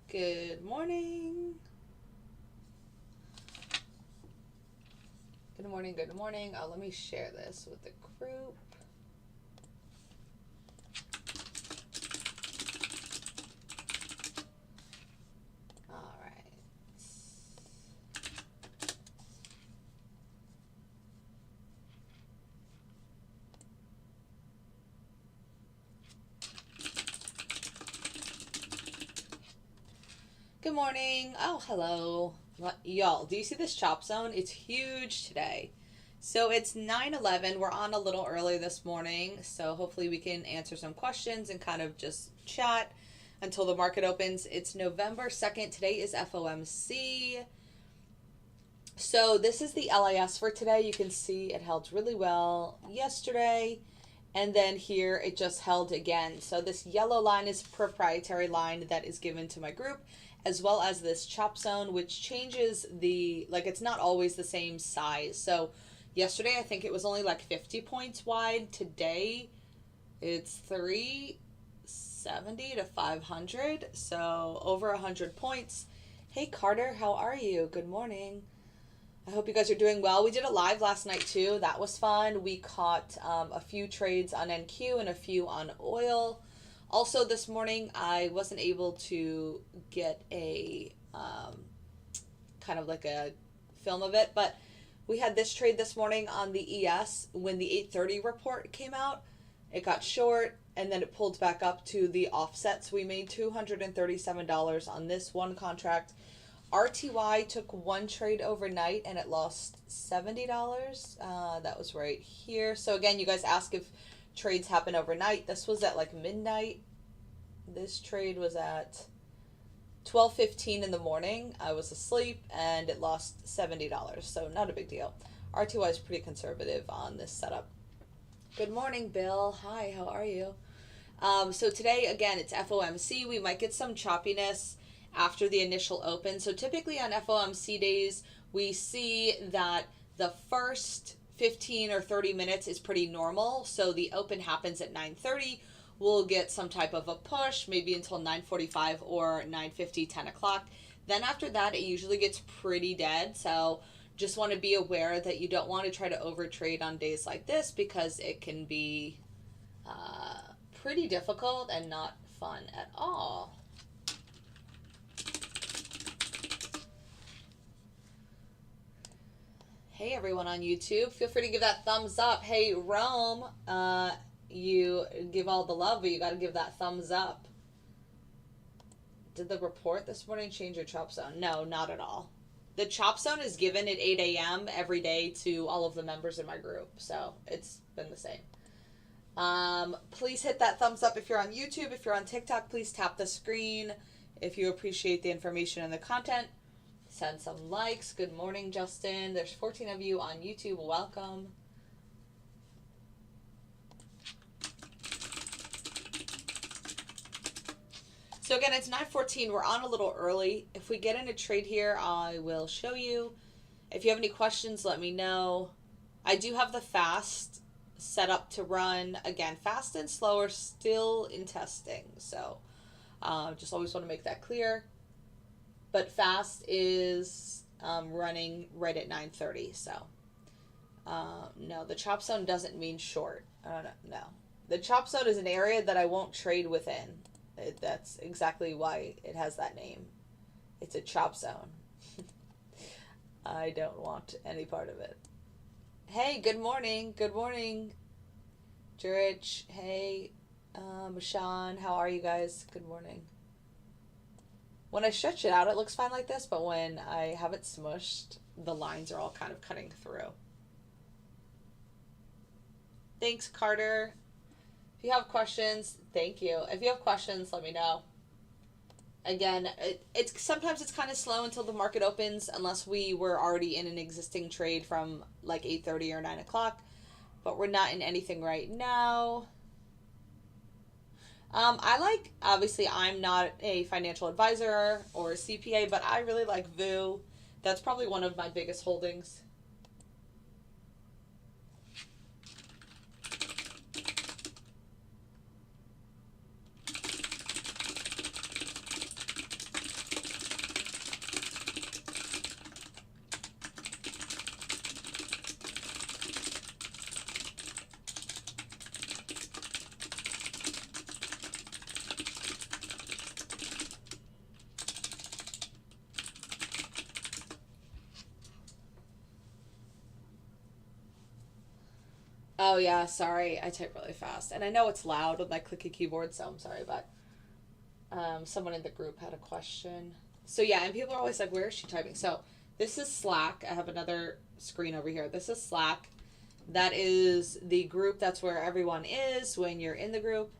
Good morning. Good morning, good morning. Let me share this with the group. All right. Good morning. Oh, hello. Y'all, do you see this chop zone? It's huge today. So it's 9:11. We're on a little early this morning, so hopefully we can answer some questions and kind of just chat until the market opens. It's November 2nd. Today is FOMC. So this is the LIS for today. You can see it held really well yesterday. And then here it just held again. So this yellow line is proprietary line that is given to my group, as well as this chop zone, which changes it's not always the same size. So yesterday, I think it was only like 50 points wide. Today, it's 370 to 500. So over 100 points. Hey, Carter, how are you? Good morning. I hope you guys are doing well. We did a live last night too. That was fun. We caught a few trades on NQ and a few on oil. Also this morning, I wasn't able to get a kind of like a film of it, but we had this trade this morning on the ES when the 8:30 report came out. It got short and then it pulled back up to the offsets. We made $237 on this one contract. RTY took one trade overnight and it lost $70. That was right here. So again, you guys ask if trades happen overnight. This was at like midnight. This trade was at 12:15 in the morning. I was asleep and it lost $70. So not a big deal. RTY is pretty conservative on this setup. Good morning, Bill. Hi, how are you? So today, again, it's FOMC. We might get some choppiness after the initial open. So typically on FOMC days, we see that the first 15 or 30 minutes is pretty normal. So the open happens at 9:30. We'll get some type of a push, maybe until 9:45 or 9:50, 10 o'clock. Then after that, it usually gets pretty dead. So just want to be aware that you don't want to try to overtrade on days like this because it can be pretty difficult and not fun at all. Hey everyone on YouTube, feel free to give that thumbs up. Hey Rome, you give all the love, but you got to give that thumbs up. Did the report this morning change your chop zone? No, not at all. The chop zone is given at 8 a.m. every day to all of the members in my group, so it's been the same. Please hit that thumbs up if you're on YouTube. If you're on TikTok, please tap the screen if you appreciate the information and the content. Send some likes. Good morning, Justin. There's 14 of you on YouTube. Welcome. So again, it's 9:14. We're on a little early. If we get in a trade here, I will show you. If you have any questions, let me know. I do have the fast set up to run. Again, fast and slow are still in testing. So just always want to make that clear. But fast is running right at 9:30. So no, the chop zone doesn't mean short. No. The chop zone is an area that I won't trade within. That's exactly why it has that name. It's a chop zone. I don't want any part of it. Hey, good morning. Good morning, Jurich. Hey, Mashan. How are you guys? Good morning. When I stretch it out, it looks fine like this, but when I have it smushed, the lines are all kind of cutting through. Thanks, Carter. If you have questions, thank you. If you have questions, let me know. Again, sometimes it's kind of slow until the market opens, unless we were already in an existing trade from like 8:30 or 9 o'clock. But we're not in anything right now. Obviously, I'm not a financial advisor or a CPA, but I really like VU. That's probably one of my biggest holdings. Oh yeah, sorry. I type really fast. And I know it's loud with my clicky keyboard, so I'm sorry, but someone in the group had a question. So yeah, and people are always like, where is she typing? So this is Slack. I have another screen over here. This is Slack. That is the group. That's where everyone is when you're in the group.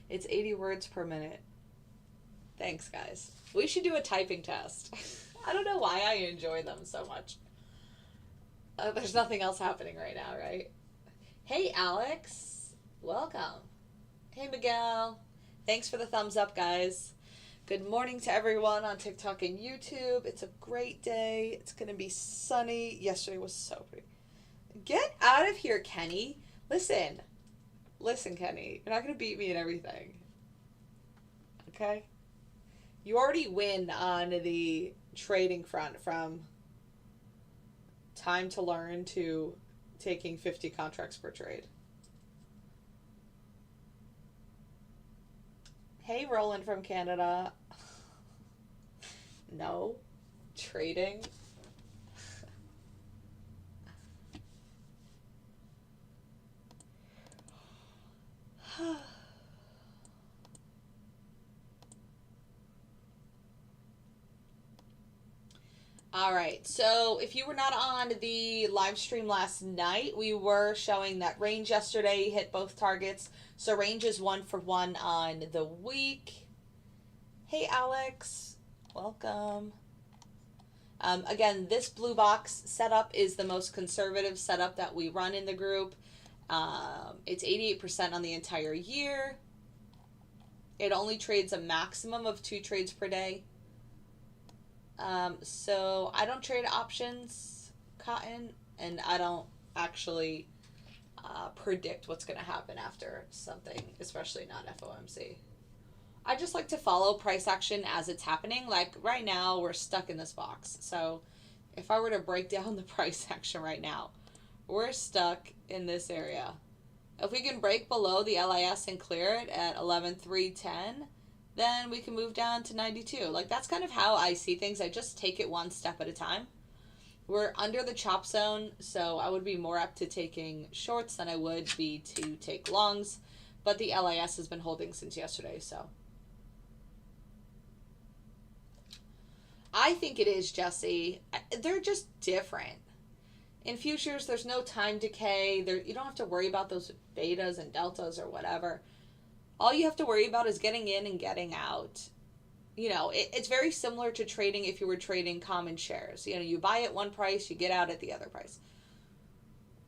It's 80 words per minute. Thanks, guys. We should do a typing test. I don't know why I enjoy them so much. There's nothing else happening right now, right? Hey, Alex. Welcome. Hey, Miguel. Thanks for the thumbs up, guys. Good morning to everyone on TikTok and YouTube. It's a great day. It's going to be sunny. Yesterday was so pretty. Get out of here, Kenny. Listen. Listen, Kenny. You're not going to beat me in everything. Okay? You already win on the trading front from time to learn to taking 50 contracts per trade. Hey, Roland from Canada. No. Trading. All right, so if you were not on the live stream last night, we were showing that range yesterday hit both targets. So range is 1-for-1 on the week. Hey, Alex. Welcome. Again, this blue box setup is the most conservative setup that we run in the group. It's 88% on the entire year. It only trades a maximum of 2 trades per day. So I don't trade options, Cotton, and I don't actually predict what's going to happen after something, especially not FOMC. I just like to follow price action as it's happening. Like right now, we're stuck in this box. So if I were to break down the price action right now, we're stuck in this area. If we can break below the LIS and clear it at 11,310, then we can move down to 92. Like, that's kind of how I see things. I just take it one step at a time. We're under the chop zone, so I would be more apt to taking shorts than I would be to take longs. But the LIS has been holding since yesterday, so. I think it is, Jesse. They're just different. In futures, there's no time decay. You don't have to worry about those betas and deltas or whatever. All you have to worry about is getting in and getting out. You know, it's very similar to trading if you were trading common shares. You know, you buy at one price, you get out at the other price.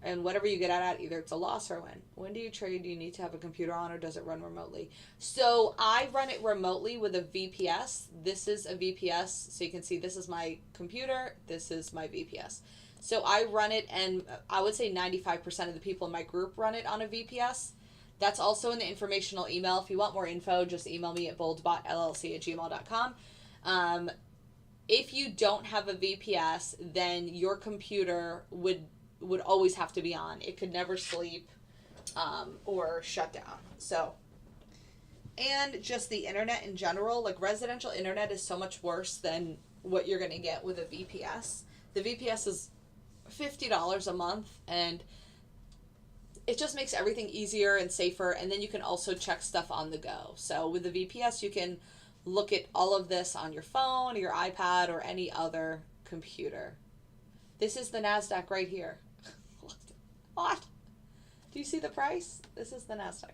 And whatever you get out at, either it's a loss or a win. When do you trade? Do you need to have a computer on, or does it run remotely? So I run it remotely with a VPS. This is a VPS. So you can see this is my computer. This is my VPS. So I run it, and I would say 95% of the people in my group run it on a VPS. That's also in the informational email. If you want more info, just email me at boldbotllc@gmail.com. If you don't have a VPS, then your computer would always have to be on. It could never sleep or shut down. So, and just the internet in general, like residential internet is so much worse than what you're going to get with a VPS. The VPS is $50 a month, and it just makes everything easier and safer, and then you can also check stuff on the go. So with the VPS, you can look at all of this on your phone, or your iPad, or any other computer. This is the NASDAQ right here. What? Do you see the price? This is the NASDAQ.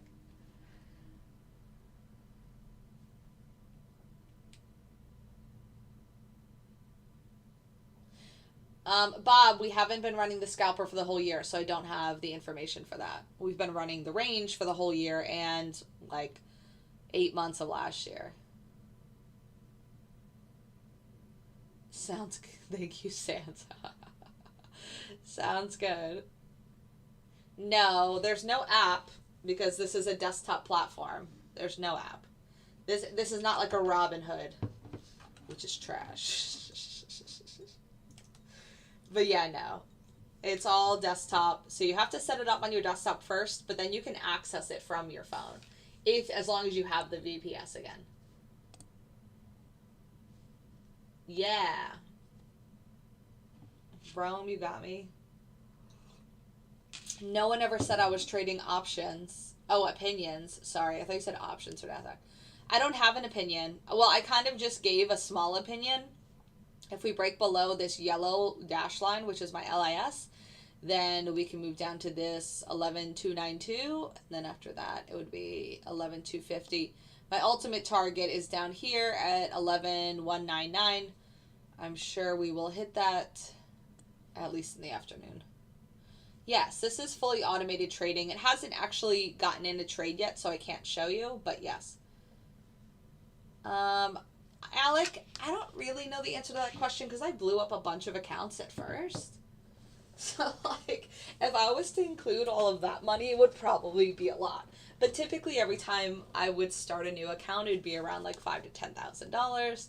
Bob, we haven't been running the scalper for the whole year, so I don't have the information for that. We've been running the range for the whole year and like 8 months of last year. Sounds good. Thank you, Santa. Sounds good. No, there's no app because this is a desktop platform. There's no app. This is not like a Robinhood, which is trash. But yeah, no. It's all desktop. So you have to set it up on your desktop first, but then you can access it from your phone. As long as you have the VPS again. Yeah. Rome, you got me. No one ever said I was trading options. Oh, opinions. Sorry, I thought you said options or nothing. I don't have an opinion. Well, I kind of just gave a small opinion. If we break below this yellow dash line, which is my LIS, then we can move down to this 11,292. And then after that, it would be 11,250. My ultimate target is down here at 11,199. I'm sure we will hit that at least in the afternoon. Yes, this is fully automated trading. It hasn't actually gotten into trade yet, so I can't show you, but yes. Alec, I don't really know the answer to that question because I blew up a bunch of accounts at first. So, like, if I was to include all of that money, it would probably be a lot. But typically, every time I would start a new account, it'd be around like $5,000 to $10,000.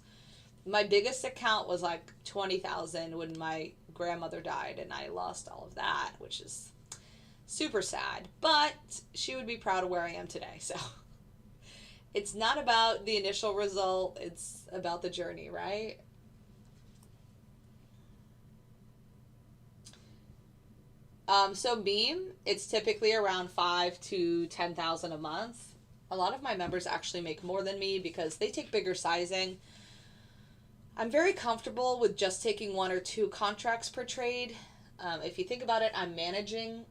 My biggest account was like $20,000 when my grandmother died, and I lost all of that, which is super sad. But she would be proud of where I am today. So it's not about the initial result; it's about the journey, right? So Beam, it's typically around 5,000 to 10,000 a month. A lot of my members actually make more than me because they take bigger sizing. I'm very comfortable with just taking 1 or 2 contracts per trade. If you think about it, I'm managing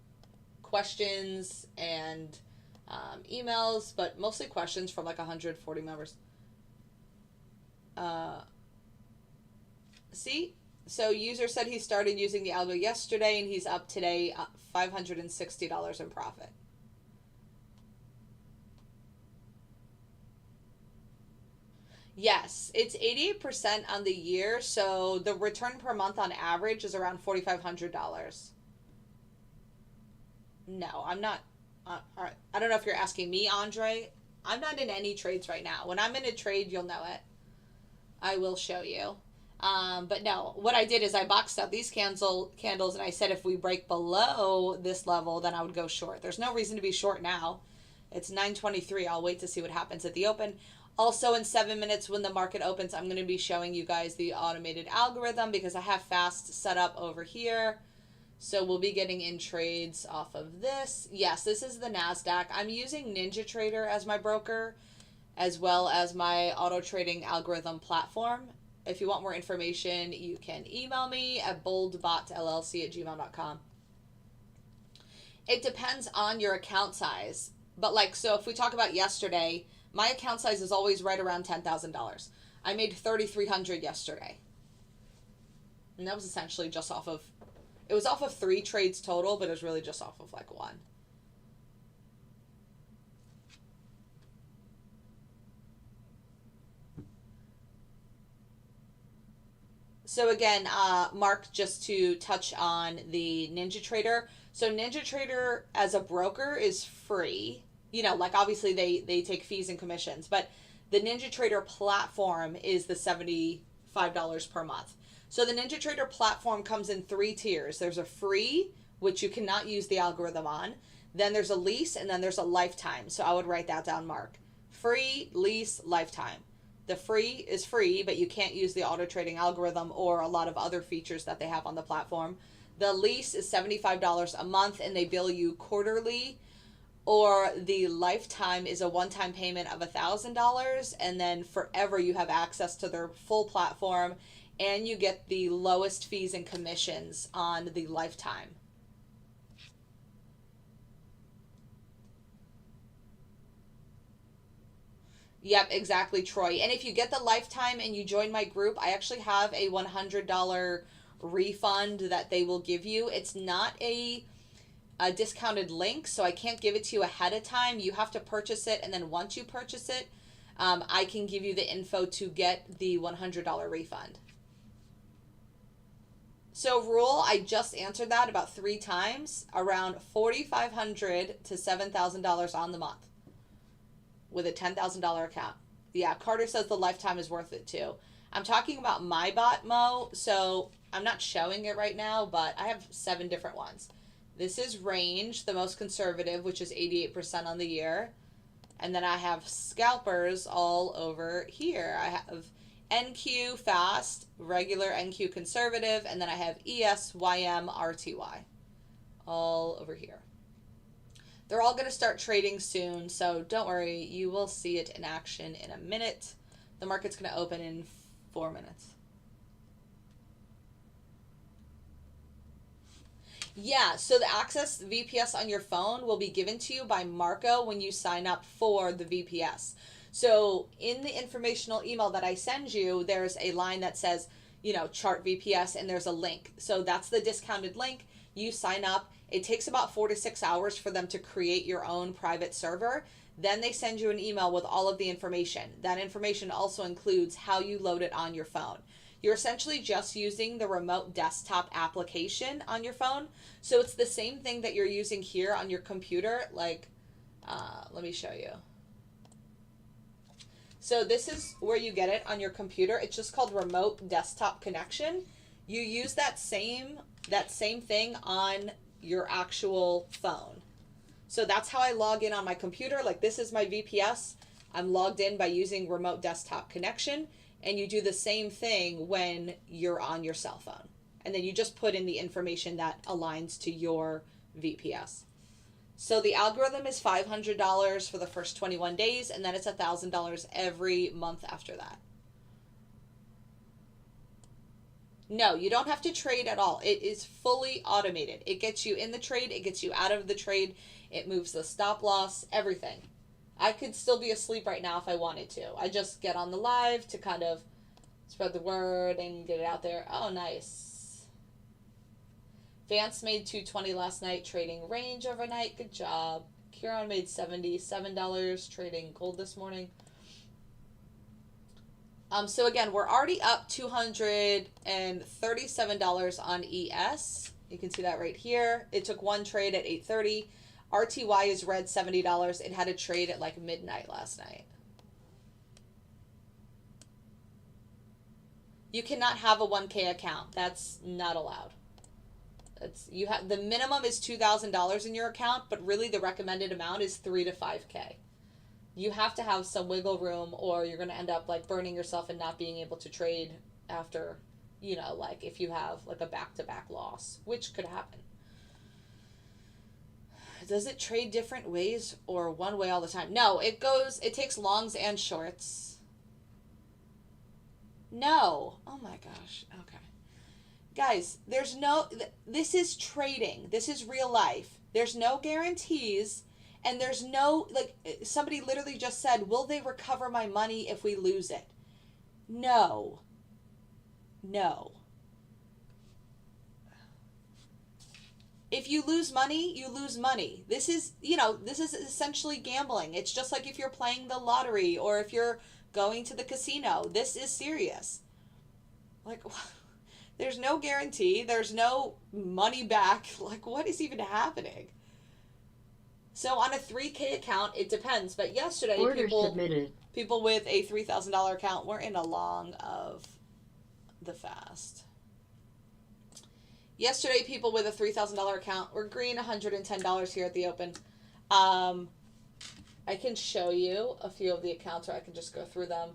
questions and emails, but mostly questions from like 140 members. See? So user said he started using the algo yesterday and he's up today $560 in profit. Yes, it's 88% on the year, so the return per month on average is around $4,500. No, I'm not. I don't know if you're asking me, Andre. I'm not in any trades right now. When I'm in a trade, you'll know it. I will show you. But no, what I did is I boxed out these candles and I said if we break below this level, then I would go short. There's no reason to be short now. It's 9:23. I'll wait to see what happens at the open. Also, in 7 minutes when the market opens, I'm going to be showing you guys the automated algorithm because I have fast set up over here. So we'll be getting in trades off of this. Yes, this is the NASDAQ. I'm using NinjaTrader as my broker as well as my auto trading algorithm platform. If you want more information, you can email me at boldbotllc@gmail.com. It depends on your account size. But like, so if we talk about yesterday, my account size is always right around $10,000. I made $3,300 yesterday. And that was essentially just off of, it was off of 3 trades total, but it was really just off of like 1. So again, Mark, just to touch on the NinjaTrader. So NinjaTrader as a broker is free. You know, like obviously they take fees and commissions, but the NinjaTrader platform is the $75 per month. So the NinjaTrader platform comes in 3 tiers. There's a free, which you cannot use the algorithm on. Then there's a lease, and then there's a lifetime. So I would write that down, Mark. Free, lease, lifetime. The free is free, but you can't use the auto trading algorithm or a lot of other features that they have on the platform. The lease is $75 a month, and they bill you quarterly. Or the lifetime is a one-time payment of $1,000, and then forever you have access to their full platform, and you get the lowest fees and commissions on the lifetime. Yep, exactly, Troy. And if you get the lifetime and you join my group, I actually have a $100 refund that they will give you. It's not a discounted link, so I can't give it to you ahead of time. You have to purchase it, and then once you purchase it, I can give you the info to get the $100 refund. So Rule, I just answered that about 3 times, around $4,500 to $7,000 on the month with a $10,000 account. Yeah, Carter says the lifetime is worth it too. I'm talking about my bot, Mo, so I'm not showing it right now, but I have 7 different ones. This is range, the most conservative, which is 88% on the year. And then I have scalpers all over here. I have NQ fast, regular NQ conservative, and then I have ESYM RTY all over here. They're all going to start trading soon, so don't worry. You will see it in action in a minute. The market's going to open in 4 minutes. Yeah, so the Access VPS on your phone will be given to you by Marco when you sign up for the VPS. So in the informational email that I send you, there's a line that says, chart VPS, and there's a link. So that's the discounted link. You sign up. It takes about 4 to 6 hours for them to create your own private server. Then they send you an email with all of the information. That information also includes how you load it on your phone. You're essentially just using the remote desktop application on your phone. So it's the same thing that you're using here on your computer. Like, let me show you. So this is where you get it on your computer. It's just called remote desktop connection. You use that same thing on your actual phone. So that's how I log in on my computer. Like, this is my VPS. I'm logged in by using remote desktop connection. And you do the same thing when you're on your cell phone. And then you just put in the information that aligns to your VPS. So the algorithm is $500 for the first 21 days, and then it's $1,000 every month after that. No, you don't have to trade at all. It is fully automated. It gets you in the trade. It gets you out of the trade. It moves the stop loss, everything. I could still be asleep right now if I wanted to. I just get on the live to kind of spread the word and get it out there. Oh, nice. Vance made $220 last night trading range overnight. Good job. Kieran made $77 trading gold this morning. So again, we're already up $237 on ES. You can see that right here. It took one trade at 8:30. RTY is red, $70. It had a trade at like midnight last night. You cannot have a 1K account. That's not allowed. The minimum is $2,000 in your account, but really the recommended amount is 3 to 5K. You have to have some wiggle room, or you're going to end up like burning yourself and not being able to trade after, like if you have like a back-to-back loss, which could happen. Does it trade different ways or one way all the time? No, it takes longs and shorts. No. Oh my gosh. Okay. Guys, this is trading. This is real life. There's no guarantees, and there's no, like, somebody literally just said, will they recover my money if we lose it? No. No. If you lose money, you lose money. This is essentially gambling. It's just like if you're playing the lottery or if you're going to the casino. This is serious. Like, there's no guarantee. There's no money back. Like, what is even happening? So on a 3K account, it depends. But yesterday, people with a $3,000 account were in a long of the fast. Yesterday, people with a $3,000 account were green, $110 here at the open. I can show you a few of the accounts, or I can just go through them.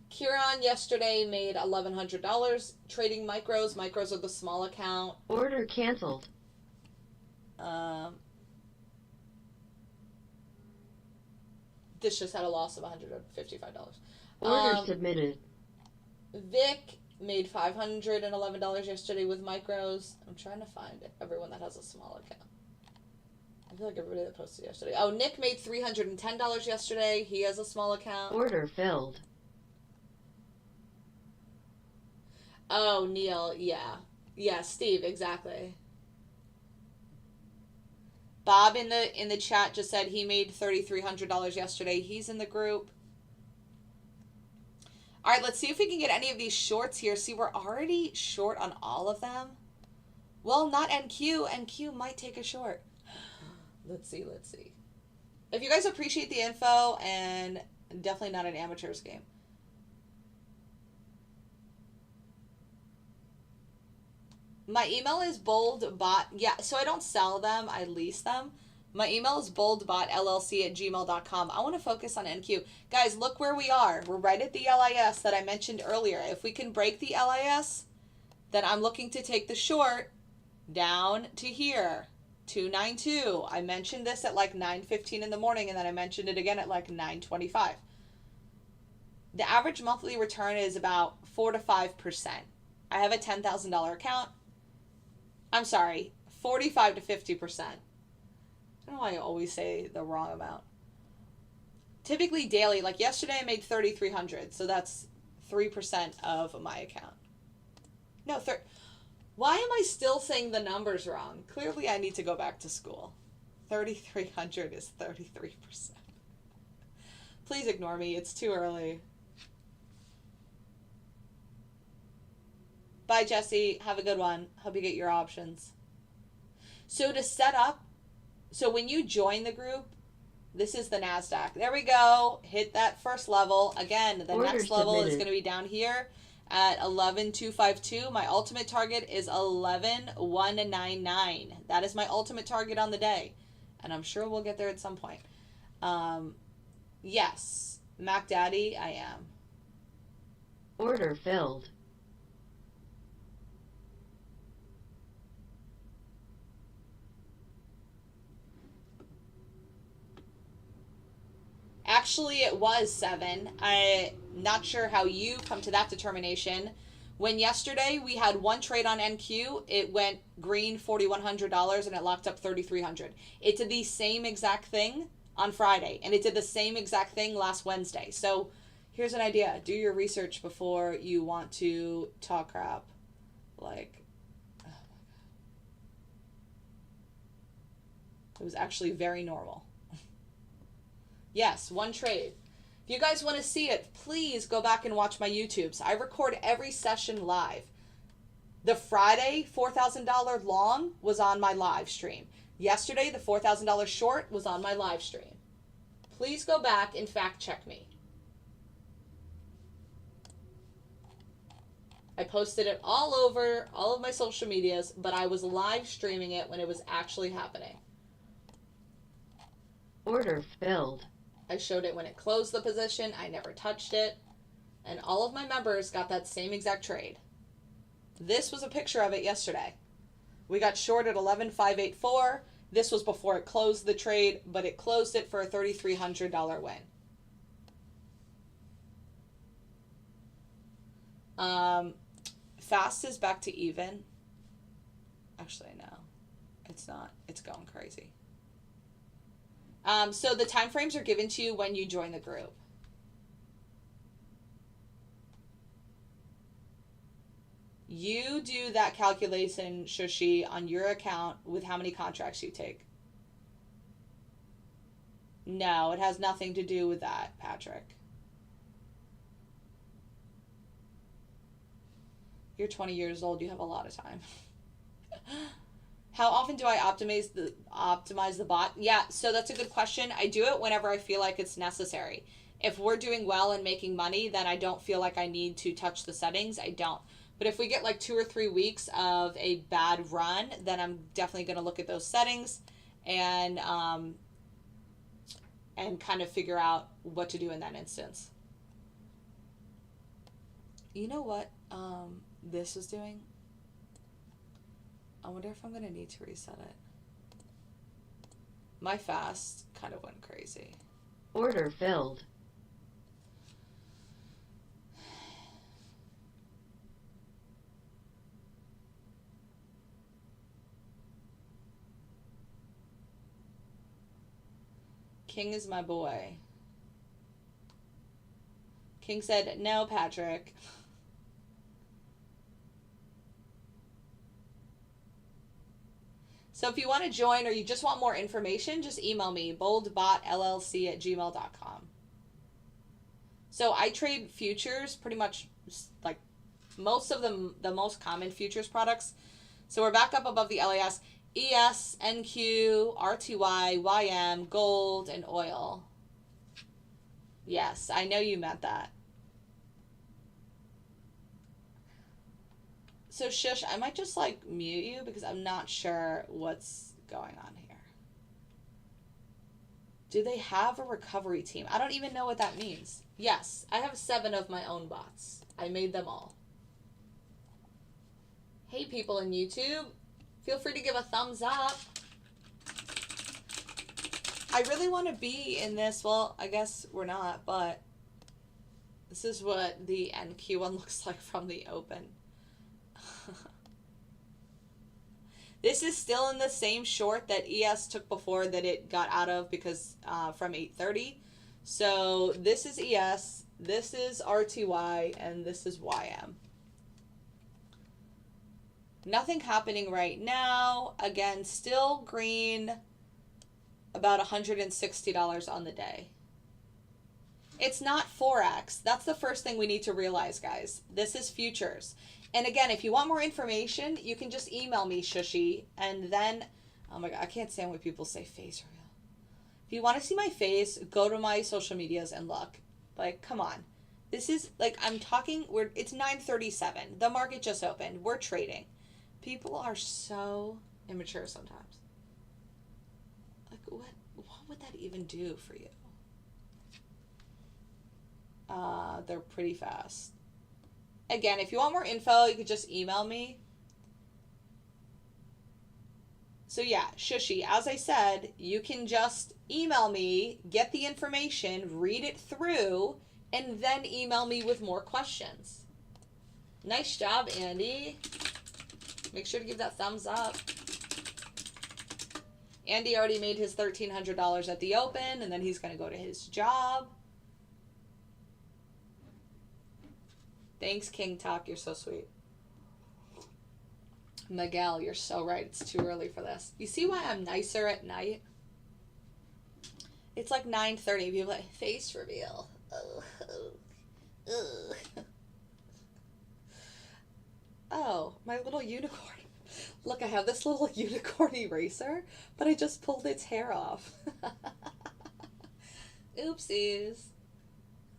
Kieran yesterday made $1,100 trading micros. Micros are the small account. Order canceled. This just had a loss of $155. Order submitted. Vic made $511 yesterday with micros. I'm trying to find everyone that has a small account. I feel like everybody that posted yesterday. Oh, Nick made $310 yesterday. He has a small account. Order filled. Oh, Neil, yeah. Yeah, Steve, exactly. Bob in the chat just said he made $3,300 yesterday. He's in the group. All right, let's see if we can get any of these shorts here. See, we're already short on all of them. Well, not NQ. NQ might take a short. Let's see. If you guys appreciate the info, and definitely not an amateur's game. My email is boldbot. Yeah, so I don't sell them. I lease them. My email is boldbotllc@gmail.com. I want to focus on NQ. Guys, look where we are. We're right at the LIS that I mentioned earlier. If we can break the LIS, then I'm looking to take the short down to here. 292. I mentioned this at like 9:15 in the morning, and then I mentioned it again at like 9:25. The average monthly return is about 4 to 5%. I have a $10,000 account. I'm sorry, 45 to 50%. I don't know why I always say the wrong amount. Typically daily, like yesterday I made 3,300, so that's 3% of my account. No, why am I still saying the numbers wrong? Clearly I need to go back to school. 3,300 is 33%. Please ignore me, it's too early. Bye, Jesse. Have a good one. Hope you get your options. So to set up, so when you join the group, this is the NASDAQ. There we go. Hit that first level. Again, the next level is going to be down here at 11,252. My ultimate target is 11,199. That is my ultimate target on the day. And I'm sure we'll get there at some point. Yes, Mac Daddy, I am. Order filled. Actually, it was 7. I'm not sure how you come to that determination. When yesterday we had one trade on NQ, it went green $4,100 and it locked up $3,300. It did the same exact thing on Friday, and it did the same exact thing last Wednesday. So here's an idea. Do your research before you want to talk crap. Like, oh my God. It was actually very normal. Yes, one trade. If you guys want to see it, please go back and watch my YouTubes. I record every session live. The Friday $4,000 long was on my live stream. Yesterday, the $4,000 short was on my live stream. Please go back and fact check me. I posted it all over all of my social medias, but I was live streaming it when it was actually happening. Order filled. I showed it when it closed the position. I never touched it. And all of my members got that same exact trade. This was a picture of it yesterday. We got short at 11,584. This was before it closed the trade, but it closed it for a $3,300 win. Fast is back to even. Actually, no. It's not. It's going crazy. So the time frames are given to you when you join the group. You do that calculation, Shushi, on your account with how many contracts you take. No, it has nothing to do with that, Patrick. You're 20 years old. You have a lot of time. How often do I optimize the bot? Yeah, so that's a good question. I do it whenever I feel like it's necessary. If we're doing well and making money, then I don't feel like I need to touch the settings. I don't. But if we get like 2 or 3 weeks of a bad run, then I'm definitely going to look at those settings and kind of figure out what to do in that instance. You know what this is doing? I wonder if I'm going to need to reset it. My fast kind of went crazy. Order filled. King is my boy. King said, no, Patrick. So if you want to join or you just want more information, just email me, boldbotllc@gmail.com. So I trade futures, pretty much like most of the most common futures products. So we're back up above the LAS, ES, NQ, RTY, YM, gold, and oil. Yes, I know you meant that. So, Shush, I might just, like, mute you because I'm not sure what's going on here. Do they have a recovery team? I don't even know what that means. Yes, I have 7 of my own bots. I made them all. Hey, people in YouTube. Feel free to give a thumbs up. I really want to be in this. Well, I guess we're not, but this is what the NQ one looks like from the open. This is still in the same short that ES took before that it got out of because from 830. So this is ES, this is RTY, and this is YM. Nothing happening right now. Again, still green, about $160 on the day. It's not forex. That's the first thing we need to realize, guys. This is futures. And again, if you want more information, you can just email me, Shushi. And then, oh my God, I can't stand when people say face reveal. If you want to see my face, go to my social medias and look. Like, come on. This is, like, I'm talking, it's 9:37. The market just opened. We're trading. People are so immature sometimes. Like, what would that even do for you? They're pretty fast. Again, if you want more info, you could just email me. So yeah, Shushi, as I said, you can just email me, get the information, read it through, and then email me with more questions. Nice job, Andy. Make sure to give that thumbs up. Andy already made his $1,300 at the open, and then he's going to go to his job. Thanks, King Talk. You're so sweet. Miguel, you're so right. It's too early for this. You see why I'm nicer at night? It's like 9:30. People are like, face reveal. Oh, my little unicorn. Look, I have this little unicorn eraser, but I just pulled its hair off. Oopsies.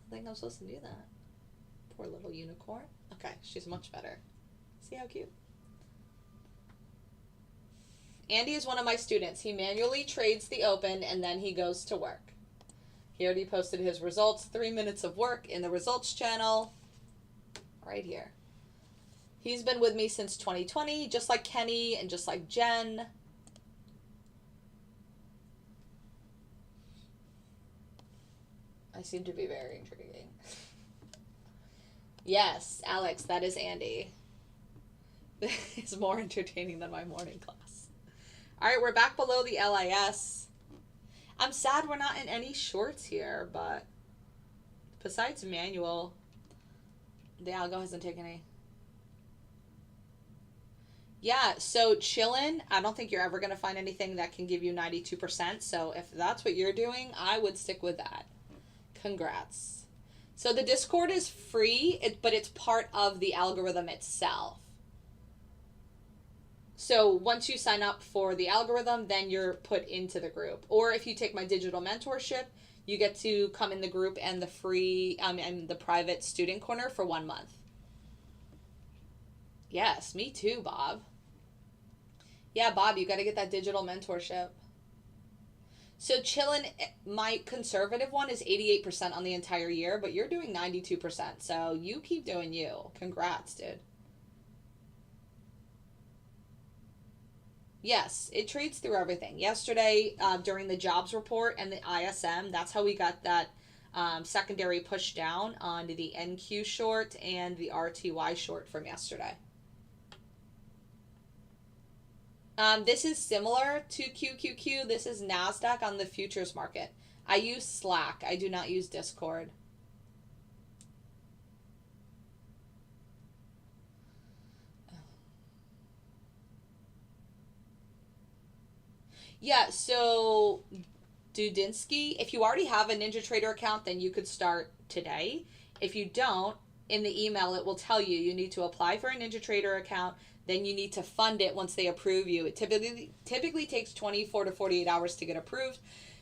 I think I'm supposed to do that. Poor little unicorn. Okay, she's much better. See how cute? Andy is one of my students. He manually trades the open and then he goes to work. He already posted his results, 3 minutes of work in the results channel. Right here. He's been with me since 2020, just like Kenny and just like Jen. I seem to be very intriguing. Yes, Alex, that is Andy. It's more entertaining than my morning class. All right, we're back below the LIS. I'm sad we're not in any shorts here, but besides manual, the Algo hasn't taken any. Yeah, so chillin', I don't think you're ever going to find anything that can give you 92%. So if that's what you're doing, I would stick with that. Congrats. So the Discord is free, but it's part of the algorithm itself. So once you sign up for the algorithm, then you're put into the group. Or if you take my digital mentorship, you get to come in the group and the free and the private student corner for 1 month. Yes, me too, Bob. Yeah, Bob, you got to get that digital mentorship. So chillin', my conservative one is 88% on the entire year, but you're doing 92%. So you keep doing you. Congrats, dude. Yes, it trades through everything. Yesterday, during the jobs report and the ISM, that's how we got that secondary push down onto the NQ short and the RTY short from yesterday. This is similar to QQQ. This is NASDAQ on the futures market. I use Slack. I do not use Discord. Yeah, so Dudinsky, if you already have a NinjaTrader account, then you could start today. If you don't, in the email, it will tell you need to apply for a NinjaTrader account. Then you need to fund it once they approve you. It typically takes 24 to 48 hours to get approved.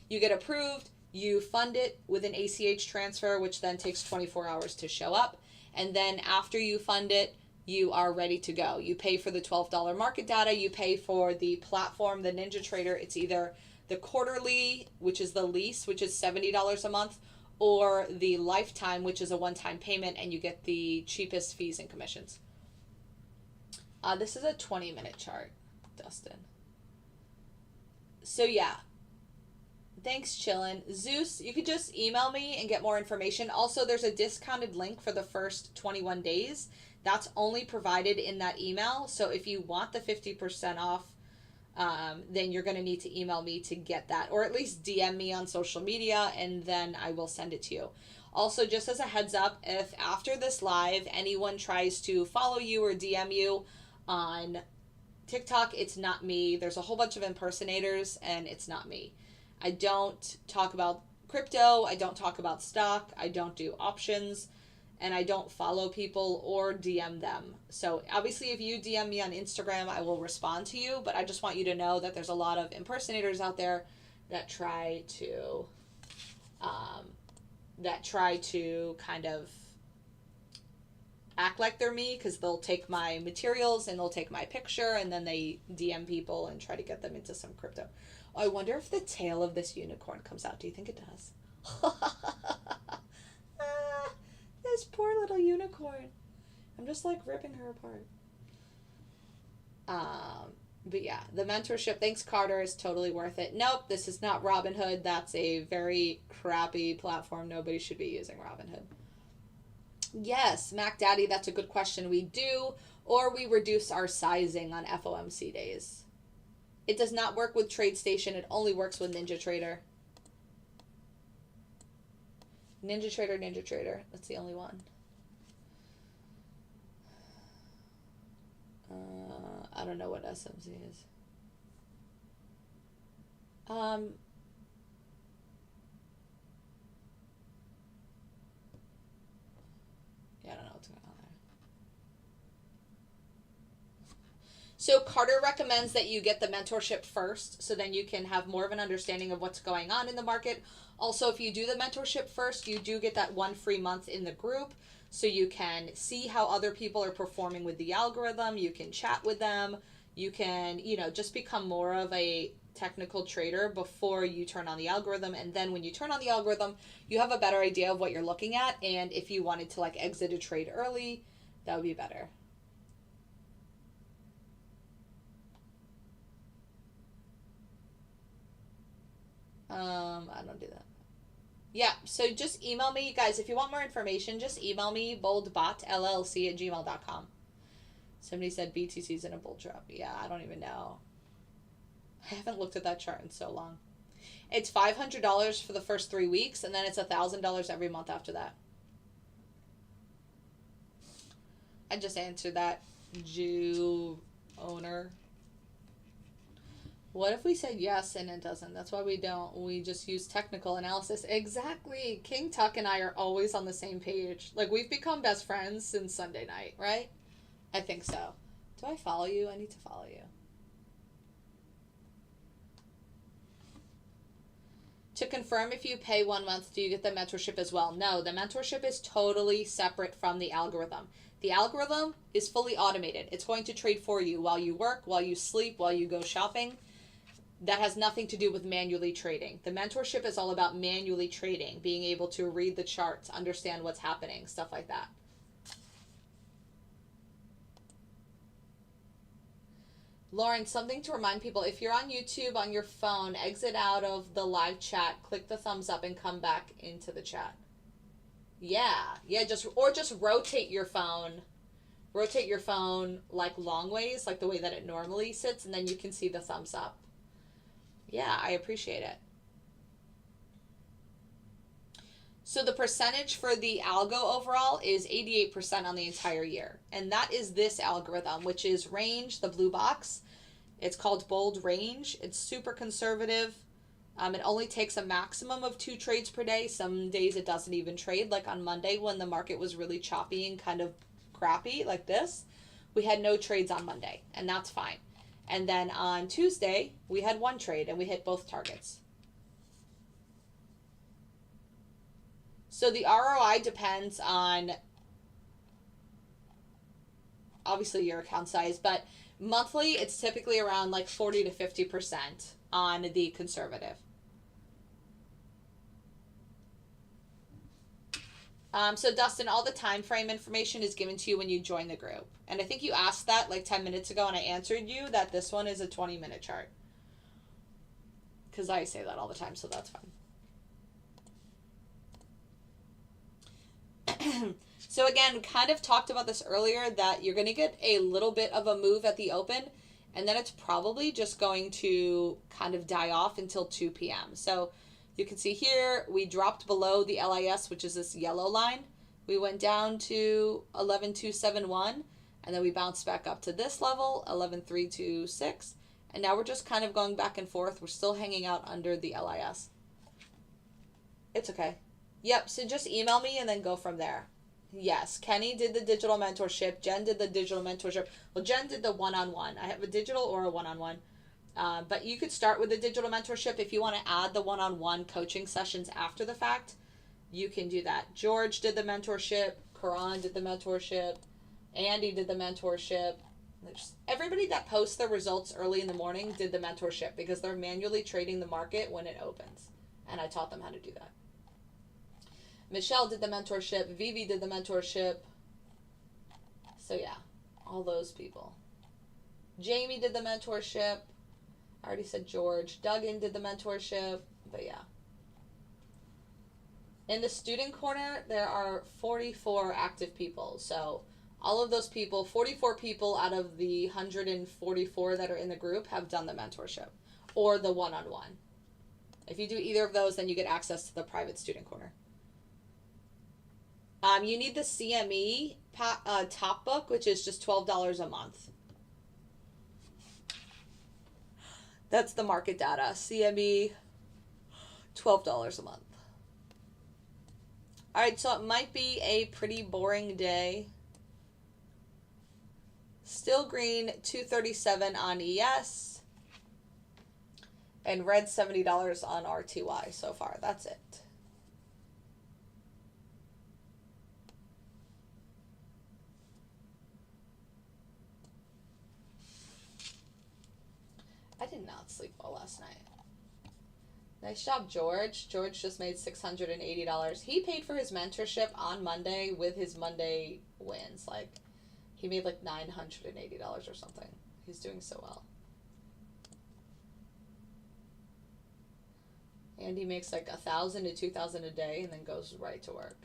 You get approved, you fund it with an ACH transfer, which then takes 24 hours to show up. And then after you fund it, you are ready to go. You pay for the $12 market data. You pay for the platform, the NinjaTrader. It's either the quarterly, which is the lease, which is $70 a month, or the lifetime, which is a one-time payment, and you get the cheapest fees and commissions. This is a 20-minute chart, Dustin. So yeah, Thanks, Chillin. Zeus, you could just email me and get more information. Also, there's a discounted link for the first 21 days. That's only provided in that email. So if you want the 50% off, then you're going to need to email me to get that, or at least DM me on social media, and then I will send it to you. Also, just as a heads up, if after this live anyone tries to follow you or DM you on TikTok, it's not me. There's a whole bunch of impersonators, and it's not me. I don't talk about crypto. I don't talk about stock. I don't do options, and I don't follow people or DM them. So obviously if you DM me on Instagram, I will respond to you, but I just want you to know that there's a lot of impersonators out there that try to kind of act like they're me, because they'll take my materials and they'll take my picture and then they DM people and try to get them into some crypto. Oh, I wonder if the tail of this unicorn comes out. Do you think it does? This poor little unicorn. I'm just like ripping her apart. But yeah, the mentorship, thanks Carter, is totally worth it. Nope, this is not Robinhood. That's a very crappy platform. Nobody should be using Robinhood. Yes, Mac Daddy, that's a good question. We do, or we reduce our sizing on FOMC days. It does not work with TradeStation. It only works with NinjaTrader. NinjaTrader. That's the only one. I don't know what SMC is. Yeah, I don't know what's going on there. So Carter recommends that you get the mentorship first, so then you can have more of an understanding of what's going on in the market. Also, if you do the mentorship first, you do get that 1 free month in the group, so you can see how other people are performing with the algorithm. You can chat with them. You can, just become more of a technical trader before you turn on the algorithm. And then when you turn on the algorithm, you have a better idea of what you're looking at. And if you wanted to exit a trade early, that would be better. I don't do that. Yeah, so just email me, you guys. If you want more information, just email me, boldbotllc@gmail.com. Somebody said BTC's in a bull trap. Yeah, I don't even know. I haven't looked at that chart in so long. It's $500 for the first 3 weeks, and then it's $1,000 every month after that. I just answered that, Jew owner. What if we said yes and it doesn't? That's why we don't. We just use technical analysis. Exactly. King Tuck and I are always on the same page. We've become best friends since Sunday night, right? I think so. Do I follow you? I need to follow you. To confirm, if you pay 1 month, do you get the mentorship as well? No, the mentorship is totally separate from the algorithm. The algorithm is fully automated. It's going to trade for you while you work, while you sleep, while you go shopping. That has nothing to do with manually trading. The mentorship is all about manually trading, being able to read the charts, understand what's happening, stuff like that. Lauren, something to remind people, if you're on YouTube on your phone, exit out of the live chat, click the thumbs up, and come back into the chat. Yeah, just rotate your phone. Rotate your phone long ways, the way that it normally sits, and then you can see the thumbs up. Yeah, I appreciate it. So the percentage for the algo overall is 88% on the entire year. And that is this algorithm, which is range, the blue box. It's called bold range. It's super conservative. It only takes a maximum of 2 trades per day. Some days it doesn't even trade. Like on Monday when the market was really choppy and kind of crappy like this, we had no trades on Monday, and that's fine. And then on Tuesday, we had 1 trade and we hit both targets. So the ROI depends on, obviously, your account size, but monthly, it's typically around 40 to 50% on the conservative. So Dustin, all the time frame information is given to you when you join the group. And I think you asked that 10 minutes ago, and I answered you that this one is a 20-minute chart. because I say that all the time, so that's fine. So again, kind of talked about this earlier, that you're going to get a little bit of a move at the open, and then it's probably just going to kind of die off until 2 p.m. So you can see here, we dropped below the LIS, which is this yellow line. We went down to 11,271, and then we bounced back up to this level, 11,326, and now we're just kind of going back and forth. We're still hanging out under the LIS. It's okay. Yep, so just email me and then go from there. Yes, Kenny did the digital mentorship. Jen did the digital mentorship. Well, Jen did the one-on-one. I have a digital or a one-on-one. But you could start with the digital mentorship. If you want to add the one-on-one coaching sessions after the fact, you can do that. George did the mentorship. Karan did the mentorship. Andy did the mentorship. Everybody that posts their results early in the morning did the mentorship because they're manually trading the market when it opens. And I taught them how to do that. Michelle did the mentorship. Vivi did the mentorship. So yeah, all those people. Jamie did the mentorship. I already said George. Duggan did the mentorship. But yeah. In the student corner, there are 44 active people. So all of those people, 44 people out of the 144 that are in the group have done the mentorship or the one-on-one. If you do either of those, then you get access to the private student corner. You need the CME top book, which is just $12 a month. That's the market data. CME, $12 a month. All right, so it might be a pretty boring day. Still green, 237 on ES. And red, $70 on RTY so far. That's it. I did not sleep well last night. Nice job, George. George just made $680. He paid for his mentorship on Monday with his Monday wins. Like, he made like $980 or something. He's doing so well. And he makes like $1,000 to $2,000 a day and then goes right to work.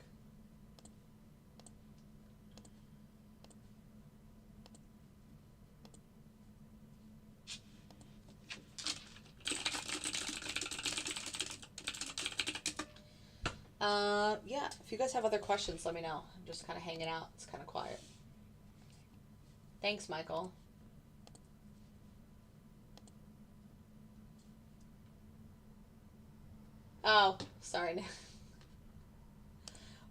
Yeah, if you guys have other questions, let me know. I'm just kind of hanging out. It's kind of quiet. Thanks, Michael. Oh, sorry.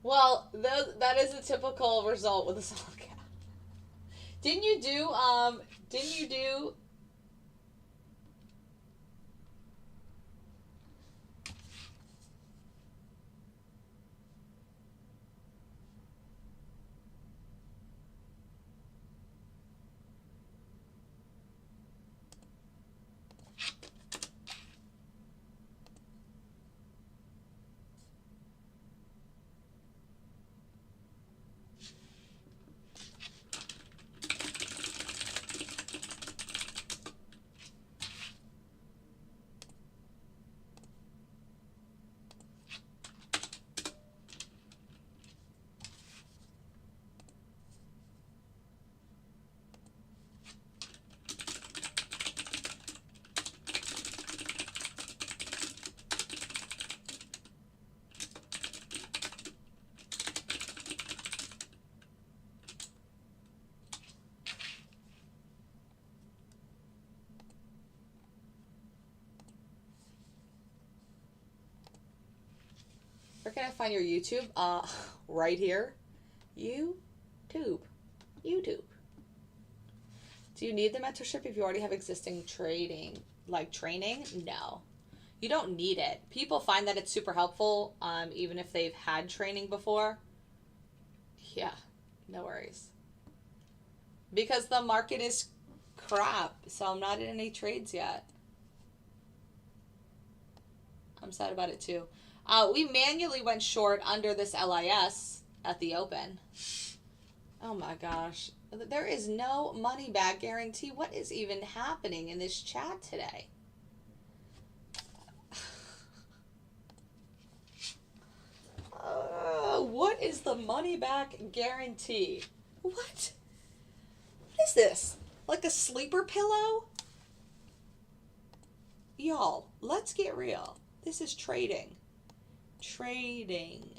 Well, that is a typical result with a solid cap. Didn't you do Where can I find your YouTube? Right here. YouTube. Do you need the mentorship if you already have existing training? No. You don't need it. People find that it's super helpful, even if they've had training before. Yeah, no worries. Because the market is crap, so I'm not in any trades yet. I'm sad about it too. We manually went short under this LIS at the open. Oh my gosh. There is no money back guarantee. What is even happening in this chat today? What is the money back guarantee? What? What is this? Like a sleeper pillow? Y'all, let's get real. This is trading. Trading.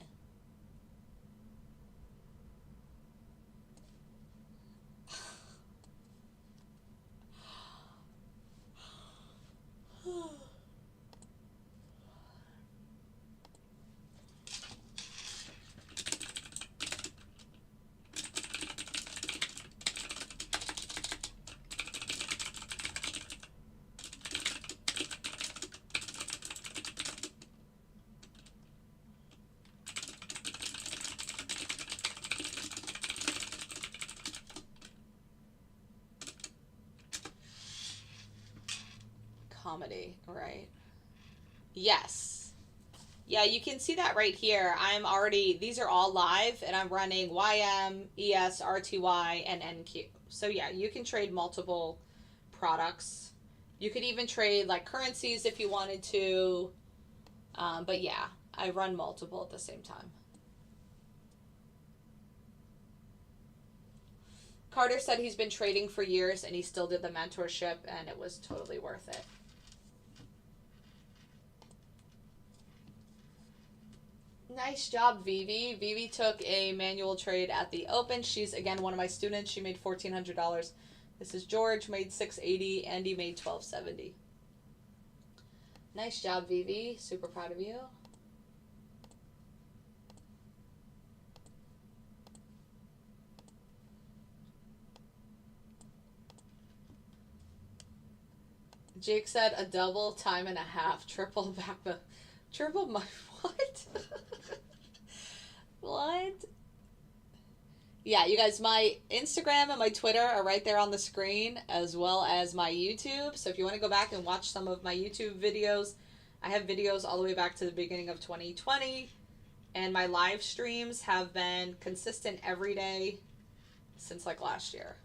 Comedy, right? Yes. Yeah, you can see that right here. I'm already, these are all live, and I'm running YM, ES, RTY, and NQ. So yeah, you can trade multiple products. You could even trade like currencies if you wanted to. But yeah, I run multiple at the same time. Carter said he's been trading for years and he still did the mentorship, and it was totally worth it. Nice job, Vivi. Vivi took a manual trade at the Open. She's, again, one of my students. She made $1,400. This is George, made $680. Andy made $1,270. Nice job, Vivi. Super proud of you. Jake said a double time and a half. Triple back the... Triple my... What? What? Yeah, you guys, my Instagram and my Twitter are right there on the screen, as well as my YouTube. So if you want to go back and watch some of my YouTube videos, I have videos all the way back to the beginning of 2020. And my live streams have been consistent every day since like last year.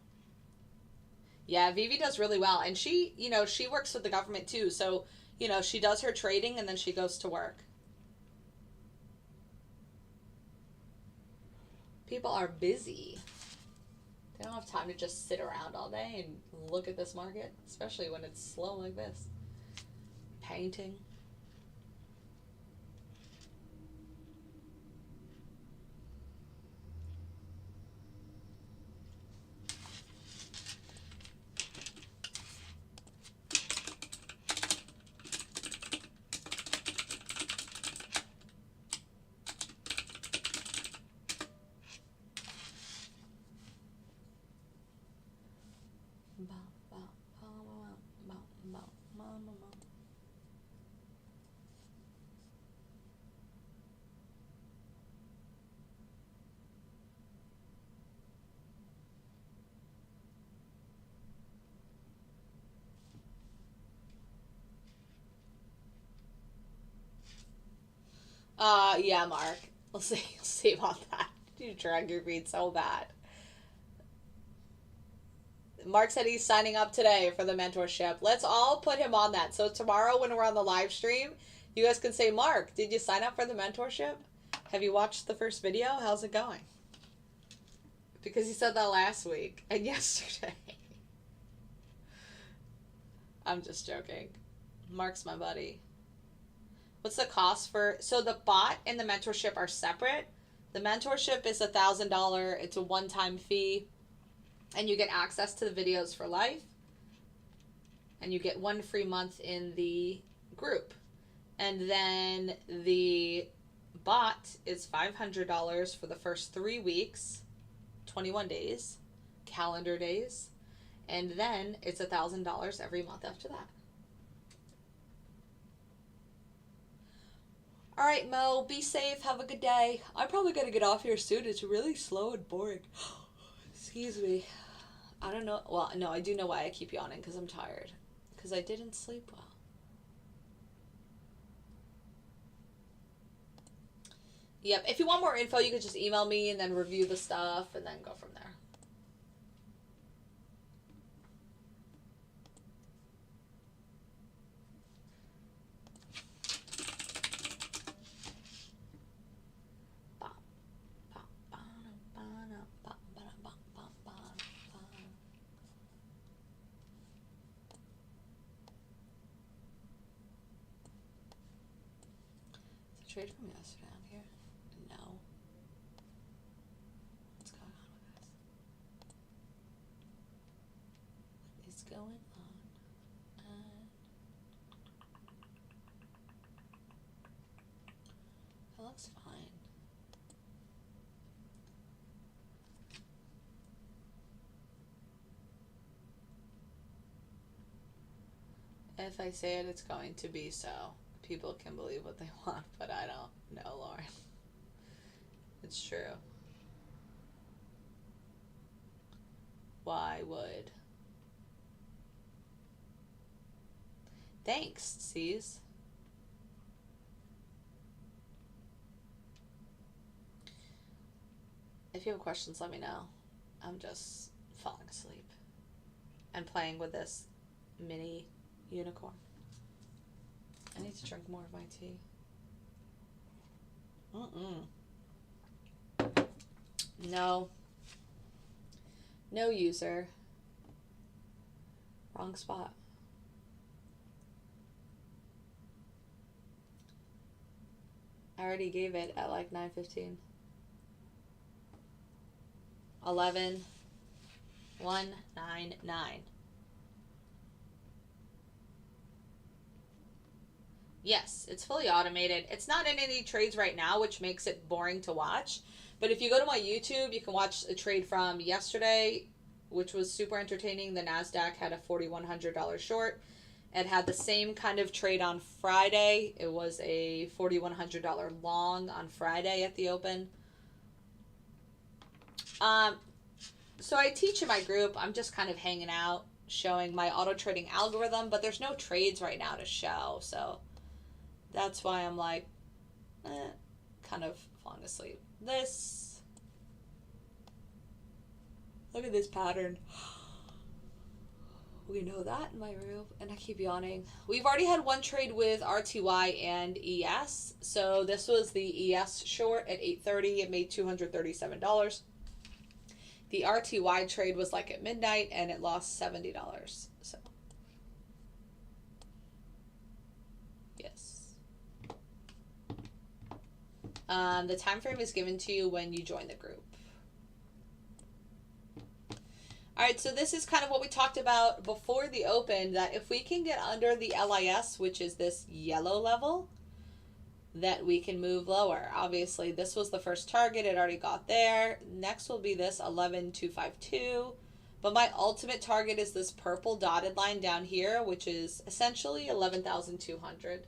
Yeah, Vivi does really well. And she, you know, she works with the government too. So, you know, she does her trading and then she goes to work. People are busy. They don't have time to just sit around all day and look at this market, especially when it's slow like this. Painting. Yeah, Mark. We'll see about that. You drag your feet so bad. Mark said he's signing up today for the mentorship. Let's all put him on that. So tomorrow when we're on the live stream, you guys can say, Mark, did you sign up for the mentorship? Have you watched the first video? How's it going? Because he said that last week and yesterday. I'm just joking. Mark's my buddy. What's the cost for... So the bot and the mentorship are separate. The mentorship is $1,000. It's a one-time fee. And you get access to the videos for life. And you get 1 free month in the group. And then the bot is $500 for the first 3 weeks, 21 days, calendar days. And then it's $1,000 every month after that. All right, Mo, be safe. Have a good day. I'm probably going to get off here soon. It's really slow and boring. Excuse me. I don't know. Well, no, I do know why I keep yawning, because I'm tired. Because I didn't sleep well. Yep. If you want more info, you can just email me and then review the stuff and then go from there. trade from yesterday on here? No. What's going on with this? What is going on? That looks fine. If I say it, it's going to be so. People can believe what they want, but I don't know, Lauren. It's true. Why would? Thanks, C's. If you have questions, let me know. I'm just falling asleep and playing with this mini unicorn. I need to drink more of my tea. No. No user. Wrong spot. I already gave it at like 9:15. 11,199. Yes, it's fully automated. It's not in any trades right now, which makes it boring to watch. But if you go to my YouTube, you can watch a trade from yesterday, which was super entertaining. The NASDAQ had a $4,100 short. It had the same kind of trade on Friday. It was a $4,100 long on Friday at the open. So I teach in my group. I'm just kind of hanging out, showing my auto trading algorithm, but there's no trades right now to show. So that's why I'm like, kind of falling asleep. Look at this pattern. We know that in my room, and I keep yawning. We've already had one trade with RTY and ES. So this was the ES short at 8:30. It made $237. The RTY trade was like at midnight, and it lost $70. So, yes. The time frame is given to you when you join the group. All right, so this is kind of what we talked about before the open, that if we can get under the LIS, which is this yellow level, that we can move lower. Obviously, this was the first target. It already got there. Next will be this 11,252. But my ultimate target is this purple dotted line down here, which is essentially 11,200.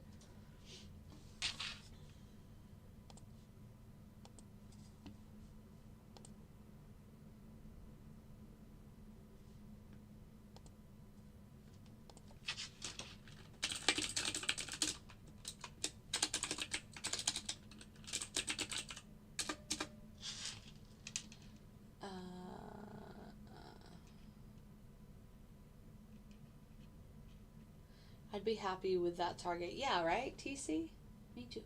I'd be happy with that target. Yeah, right, TC? Me too.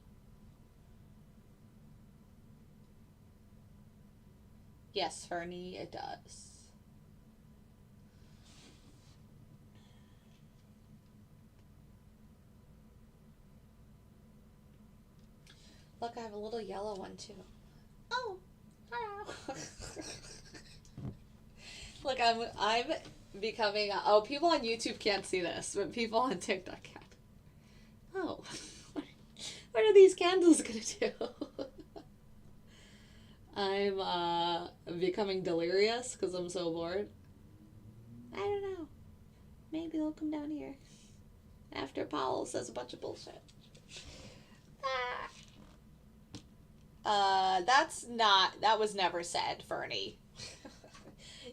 Yes, Fernie, it does. Look, I have a little yellow one too. Oh, hello. Look, I'm becoming oh, people on YouTube can't see this, but people on TikTok can. Oh, what are these candles gonna do? I'm becoming delirious because I'm so bored. I don't know. Maybe they'll come down here after Powell says a bunch of bullshit. That was never said, Fernie.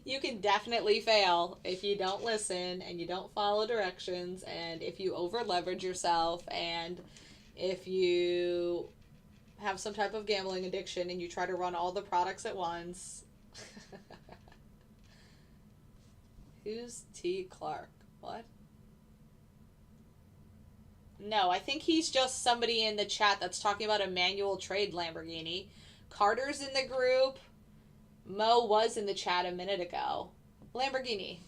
You can definitely fail if you don't listen and you don't follow directions, and if you over leverage yourself, and if you have some type of gambling addiction and you try to run all the products at once. Who's T. Clark? What? No, I think he's just somebody in the chat that's talking about a manual trade Lamborghini. Carter's in the group. Mo was in the chat a minute ago. Lamborghini.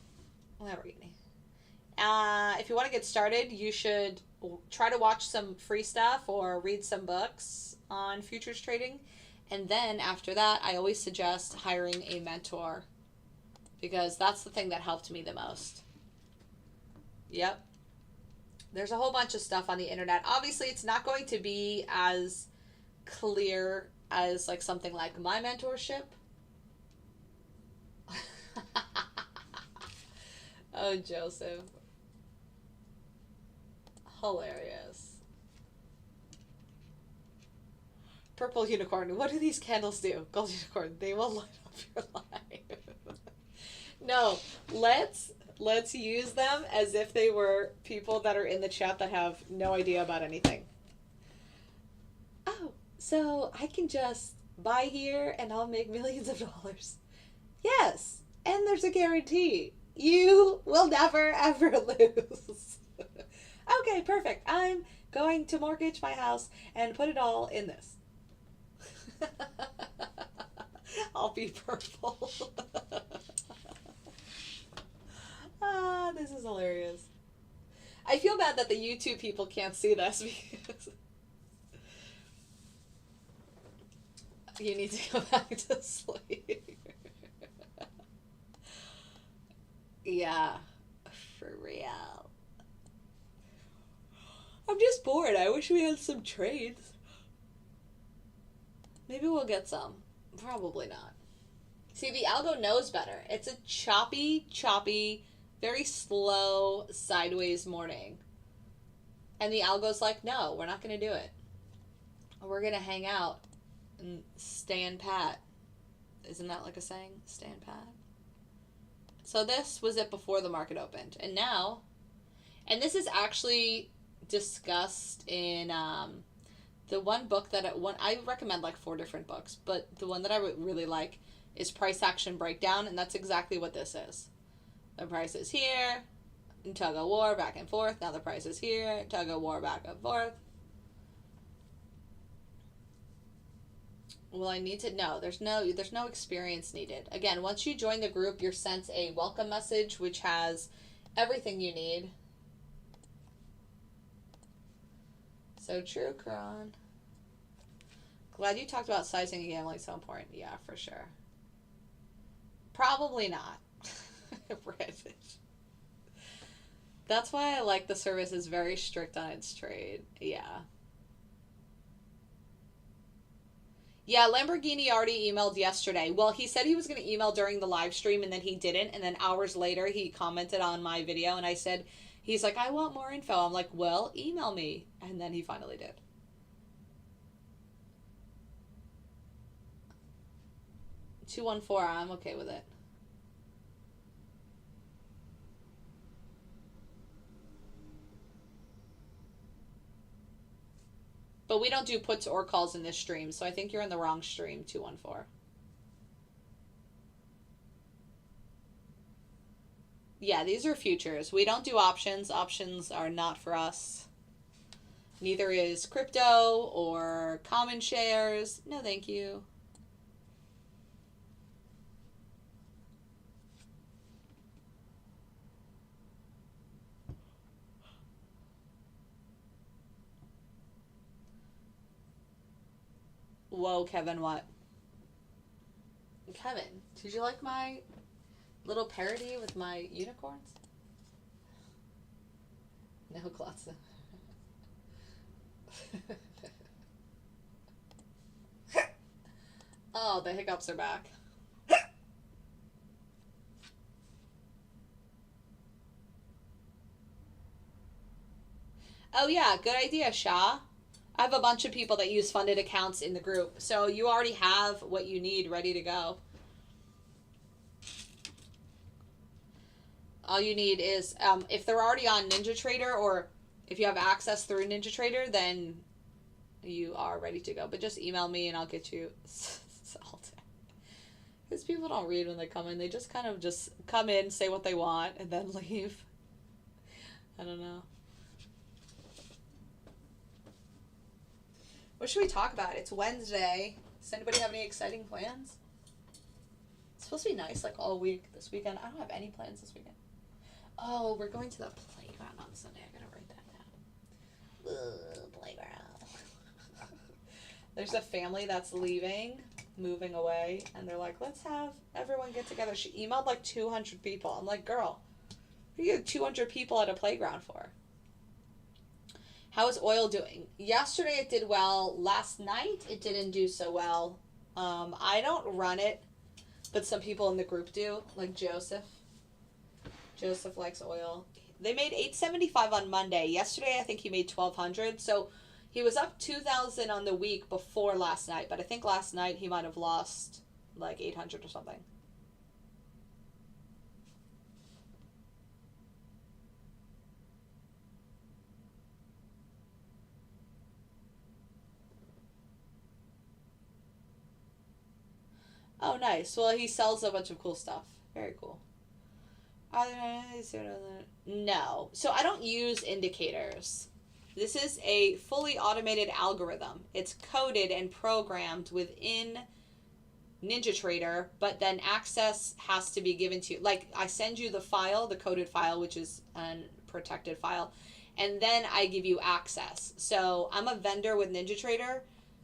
if you want to get started, you should try to watch some free stuff or read some books on futures trading. And then after that, I always suggest hiring a mentor because that's the thing that helped me the most. Yep. There's a whole bunch of stuff on the internet. Obviously, it's not going to be as clear as like something like my mentorship. Oh, Joseph. Hilarious. Purple unicorn. What do these candles do? Gold unicorn. They will light up your life. No, let's use them as if they were people that are in the chat that have no idea about anything. Oh, so I can just buy here and I'll make millions of dollars. Yes, and there's a guarantee. You will never, ever lose. Okay, perfect. I'm going to mortgage my house and put it all in this. I'll be purple. Ah, this is hilarious. I feel bad that the YouTube people can't see this because you need to go back to sleep. Yeah, for real. I'm just bored. I wish we had some trades. Maybe we'll get some. Probably not. See, the algo knows better. It's a choppy, very slow, sideways morning. And the algo's like, no, we're not going to do it. We're going to hang out and stand pat. Isn't that like a saying? Stand pat. So this was it before the market opened. And now, and this is actually discussed in the one book that I recommend like 4 different books, but the one that I really like is Price Action Breakdown, and that's exactly what this is. The price is here, and tug of war, back and forth. Now the price is here, tug of war, back and forth. Well, I need to know. There's no experience needed. Again, once you join the group, you're sent a welcome message which has everything you need. So true, Karan. Glad you talked about sizing and gambling so important. Yeah, for sure. Probably not. That's why I like the service is very strict on its trade. Yeah. Yeah, Lamborghini already emailed yesterday. Well, he said he was going to email during the live stream, and then he didn't. And then hours later, he commented on my video, and I said, he's like, I want more info. I'm like, well, email me. And then he finally did. $214, I'm okay with it. But we don't do puts or calls in this stream, so I think you're in the wrong stream, 214. Yeah, these are futures. We don't do options. Options are not for us. Neither is crypto or common shares. No, thank you. Whoa, Kevin, what? Kevin, did you like my little parody with my unicorns? No, Klotza. Oh, the hiccups are back. Oh yeah, good idea, Shah. I have a bunch of people that use funded accounts in the group, so you already have what you need ready to go. All you need is, if they're already on NinjaTrader or if you have access through NinjaTrader, then you are ready to go. But just email me and I'll get you salted. Because people don't read when they come in. They just kind of just come in, say what they want, and then leave. I don't know. What should we talk about? It's Wednesday. Does anybody have any exciting plans? It's supposed to be nice like all week this weekend. I don't have any plans this weekend. Oh, we're going to the playground on Sunday. I gotta write that down. Ugh, playground. There's a family that's leaving, moving away, and they're like, let's have everyone get together. She emailed like 200 people. I'm like, girl, what are you 200 people at a playground for? How is oil doing? Yesterday it did well. Last night it didn't do so well. I don't run it, but some people in the group do, like Joseph. Joseph likes oil. They made $875 on Monday. Yesterday I think he made $1,200. So he was up 2,000 on the week before last night, but I think last night he might have lost like 800 or something. Oh, nice. Well, he sells a bunch of cool stuff. Very cool. No. So I don't use indicators. This is a fully automated algorithm. It's coded and programmed within NinjaTrader, but then access has to be given to you. Like, I send you the file, the coded file, which is a protected file, and then I give you access. So I'm a vendor with NinjaTrader.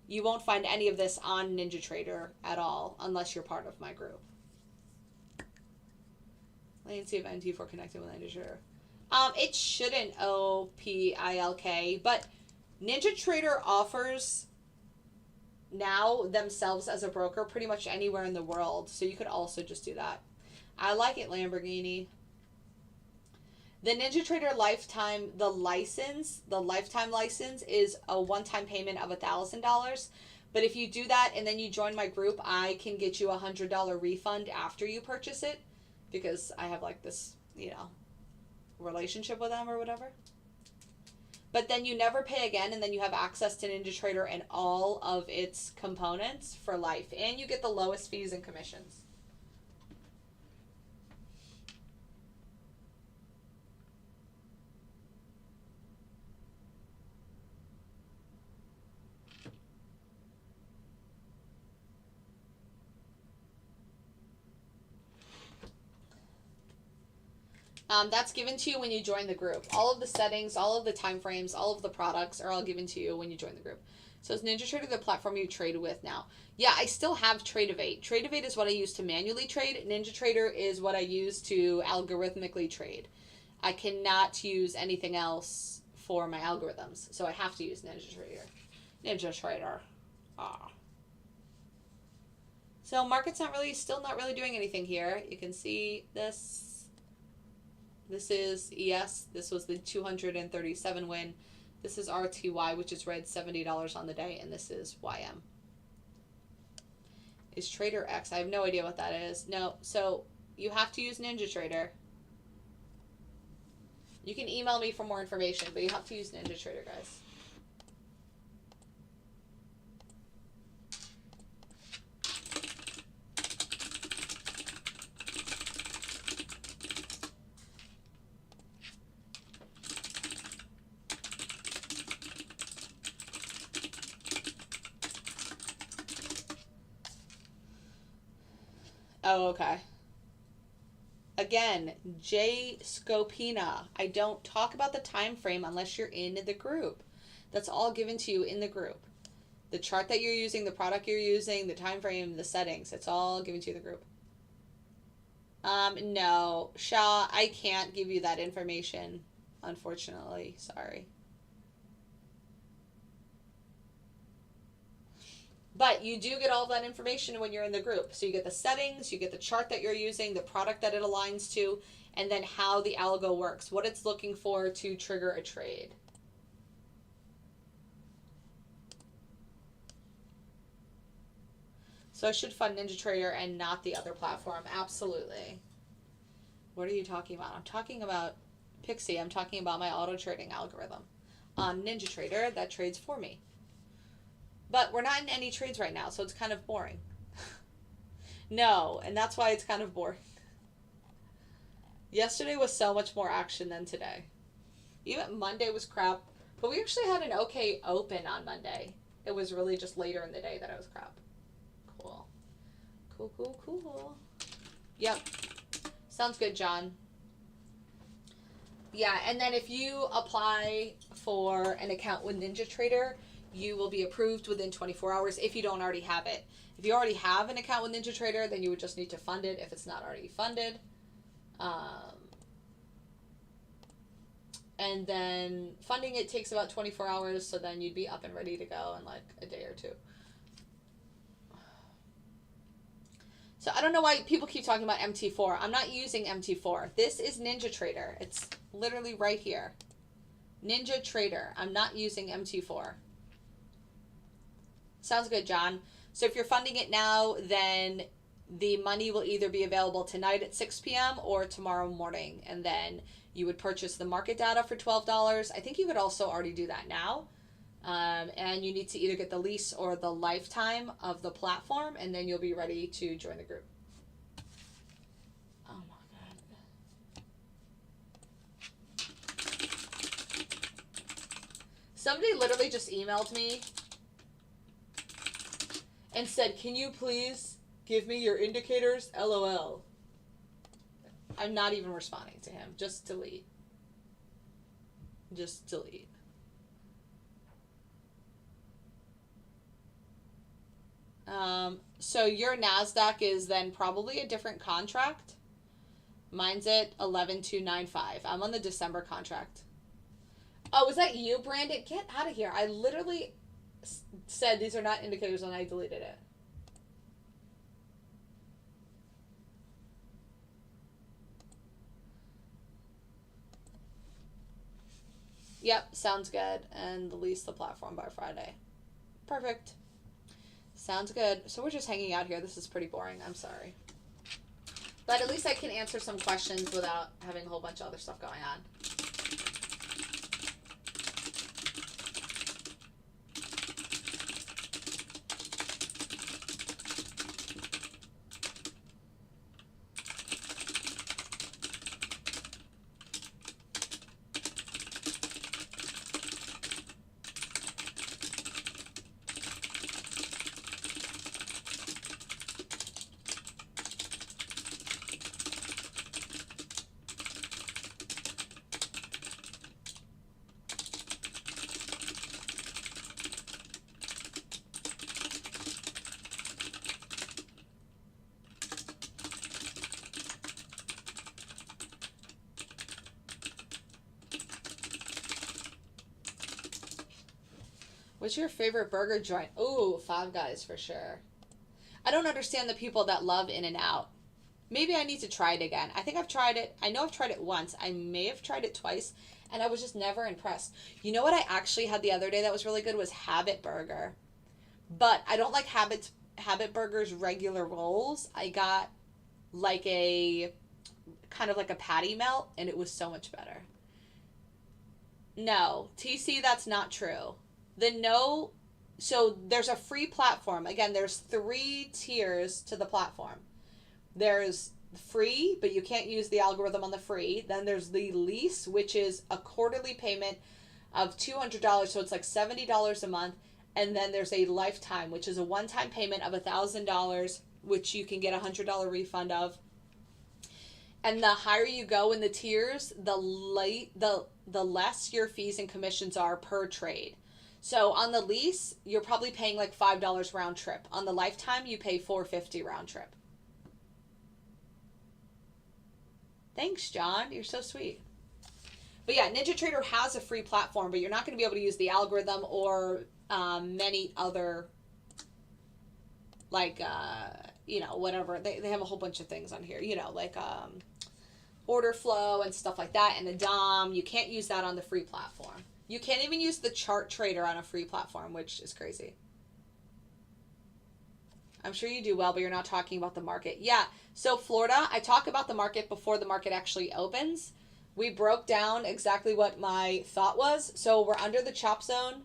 You won't find any of this on NinjaTrader at all unless you're part of my group. Let me see if NT4 connected with NinjaTrader. It shouldn't, OPILK, but NinjaTrader offers now themselves as a broker pretty much anywhere in the world, so you could also just do that. I like it, Lamborghini. The NinjaTrader lifetime, the lifetime license is a one-time payment of $1,000. But if you do that and then you join my group, I can get you a $100 refund after you purchase it, because I have like this, relationship with them or whatever. But then you never pay again, and then you have access to NinjaTrader and all of its components for life, and you get the lowest fees and commissions. That's given to you when you join the group. All of the settings, all of the time frames, all of the products are all given to you when you join the group. So is NinjaTrader the platform you trade with now? Yeah, I still have Tradeovate. Tradeovate is what I use to manually trade. NinjaTrader is what I use to algorithmically trade. I cannot use anything else for my algorithms, so I have to use NinjaTrader. NinjaTrader. So market's still not really doing anything here. You can see this. This is ES. This was the 237 win. This is RTY, which is red, $70 on the day, and this is YM. Is Trader X? I have no idea what that is. No, so you have to use NinjaTrader. You can email me for more information, but you have to use NinjaTrader, guys. Oh, okay. Again, J Scopina. I don't talk about the time frame unless you're in the group. That's all given to you in the group. The chart that you're using, the product you're using, the time frame, the settings, it's all given to you in the group. No, Shah, I can't give you that information, unfortunately. Sorry. But you do get all of that information when you're in the group. So you get the settings, you get the chart that you're using, the product that it aligns to, and then how the algo works, what it's looking for to trigger a trade. So I should fund NinjaTrader and not the other platform. Absolutely. What are you talking about? I'm talking about Pixie. I'm talking about my auto trading algorithm on NinjaTrader that trades for me. But we're not in any trades right now, so it's kind of boring. No, and that's why it's kind of boring. Yesterday was so much more action than today. Even Monday was crap, but we actually had an okay open on Monday. It was really just later in the day that it was crap. Cool. Cool. Yep. Sounds good, John. Yeah, and then if you apply for an account with NinjaTrader, you will be approved within 24 hours if you don't already have it. If you already have an account with NinjaTrader, then you would just need to fund it if it's not already funded. And then funding it takes about 24 hours, so then you'd be up and ready to go in like a day or two. So I don't know why people keep talking about MT4. I'm not using MT4. This is NinjaTrader. It's literally right here. NinjaTrader. I'm not using MT4. Sounds good, John. So if you're funding it now, then the money will either be available tonight at 6 p.m. or tomorrow morning. And then you would purchase the market data for $12. I think you could also already do that now. And you need to either get the lease or the lifetime of the platform, and then you'll be ready to join the group. Oh my God. Somebody literally just emailed me and said, "Can you please give me your indicators? LOL." I'm not even responding to him. Just delete. Just delete. So your NASDAQ is then probably a different contract. Mine's at 11295. I'm on the December contract. Oh, was that you, Brandon? Get out of here. I literally said these are not indicators and I deleted it. Yep, sounds good. And release the platform by Friday. Perfect. Sounds good. So we're just hanging out here. This is pretty boring. I'm sorry. But at least I can answer some questions without having a whole bunch of other stuff going on. What's your favorite burger joint? Ooh, Five Guys for sure. I don't understand the people that love In-N-Out. Maybe I need to try it again. I think I've tried it. I know I've tried it once. I may have tried it twice, and I was just never impressed. You know what I actually had the other day that was really good was Habit Burger. But I don't like Habit Burger's regular rolls. I got like a kind of like a patty melt, and it was so much better. No, TC, that's not true. So there's a free platform. Again, there's 3 tiers to the platform. There's free, but you can't use the algorithm on the free. Then there's the lease, which is a quarterly payment of $200, so it's like $70 a month. And then there's a lifetime, which is a one-time payment of $1,000, which you can get a $100 refund of. And the higher you go in the tiers, the less your fees and commissions are per trade. So on the lease, you're probably paying like $5 round trip. On the lifetime, you pay $4.50 round trip. Thanks, John. You're so sweet. But yeah, NinjaTrader has a free platform, but you're not going to be able to use the algorithm or many other, like, whatever. They have a whole bunch of things on here, like order flow and stuff like that, and the DOM. You can't use that on the free platform. You can't even use the chart trader on a free platform, which is crazy. I'm sure you do well, but you're not talking about the market. Yeah, so Florida, I talk about the market before the market actually opens. We broke down exactly what my thought was. So we're under the chop zone.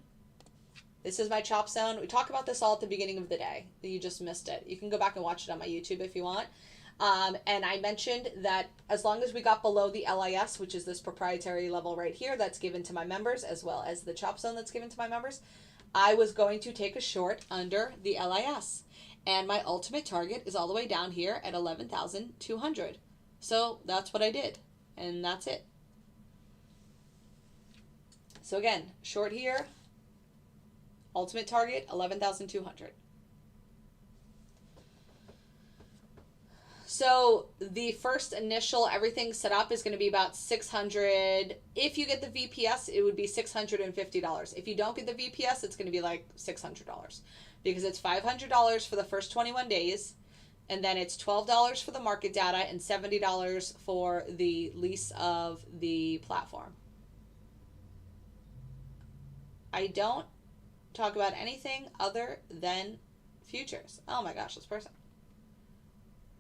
This is my chop zone. We talk about this all at the beginning of the day. You just missed it. You can go back and watch it on my YouTube if you want. And I mentioned that as long as we got below the LIS, which is this proprietary level right here that's given to my members, as well as the chop zone that's given to my members, I was going to take a short under the LIS. And my ultimate target is all the way down here at 11,200. So that's what I did. And that's it. So again, short here, ultimate target 11,200. So the first initial everything set up is going to be about 600. If you get the VPS, it would be $650. If you don't get the VPS, it's going to be like $600 because it's $500 for the first 21 days. And then it's $12 for the market data and $70 for the lease of the platform. I don't talk about anything other than futures. Oh my gosh, this person.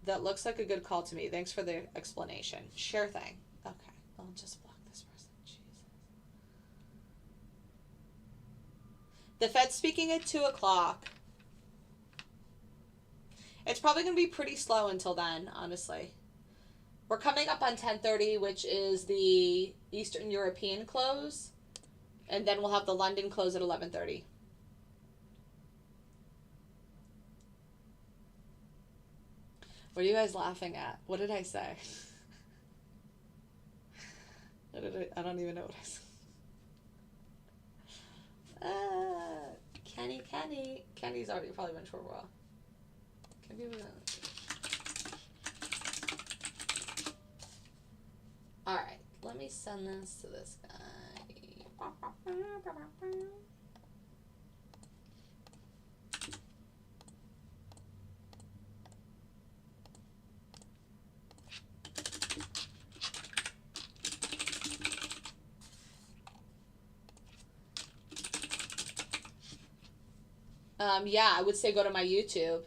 That looks like a good call to me. Thanks for the explanation. Sure thing. Okay, I'll just block this person. Jesus. The Fed's speaking at 2 o'clock. It's probably going to be pretty slow until then, honestly. We're coming up on 10:30, which is the Eastern European close. And then we'll have the London close at 11:30. What are you guys laughing at? What did I say? I don't even know what I said. Kenny. Kenny's already probably been short for a while. Alright, let me send this to this guy. Yeah, I would say go to my YouTube.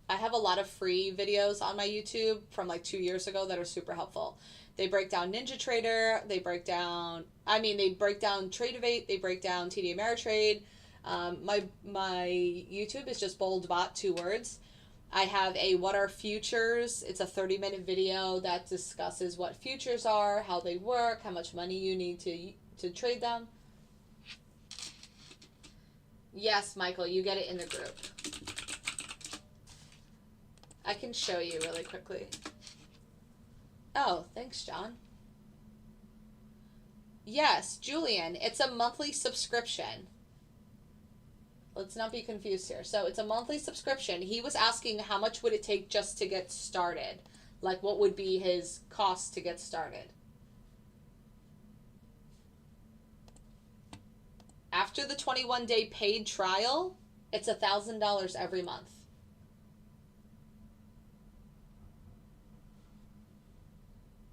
I have a lot of free videos on my YouTube from like 2 years ago that are super helpful. They break down NinjaTrader. They break down Tradeovate. They break down TD Ameritrade. My YouTube is just BoldBot, 2 words. I have a What Are Futures? It's a 30-minute video that discusses what futures are, how they work, how much money you need to trade them. Yes, Michael, you get it in the group. I can show you really quickly. Oh, thanks, John. Yes, Julian, it's a monthly subscription. Let's not be confused here. So it's a monthly subscription. He was asking how much would it take just to get started? Like what would be his cost to get started? After the 21-day paid trial, it's $1,000 every month.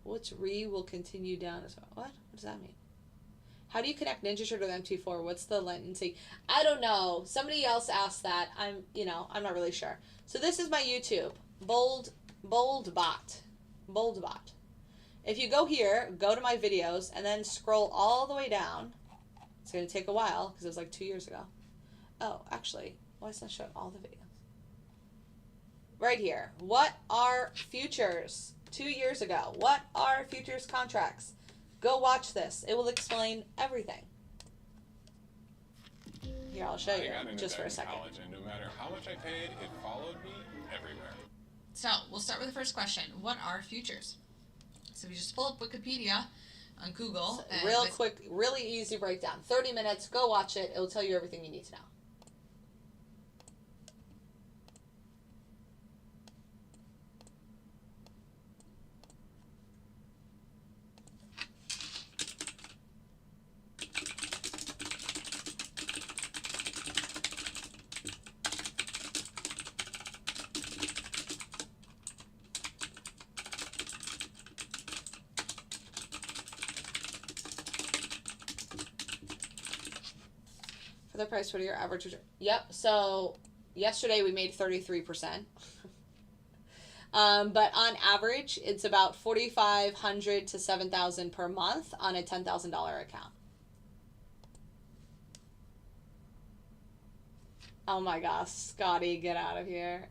Which will continue down as well. What does that mean? How do you connect NinjaTrader with MT4? What's the latency? I don't know. Somebody else asked that. I'm not really sure. So this is my YouTube. BoldBot. If you go here, go to my videos, and then scroll all the way down. It's going to take a while because it was like 2 years ago. Oh, actually, why is it not showing all the videos? Right here. What are futures? 2 years ago. What are futures contracts? Go watch this. It will explain everything. Here, I'll show you just for a second. And no matter how much I paid, it followed me everywhere. So we'll start with the first question. What are futures? So we just pull up Wikipedia on Google. So real quick, really easy breakdown. 30 minutes. Go watch it. It'll tell you everything you need to know. The price, what are your average? Yep. So yesterday we made 33%. But on average, it's about $4,500 to $7,000 per month on a $10,000 account. Oh my gosh, Scotty, get out of here.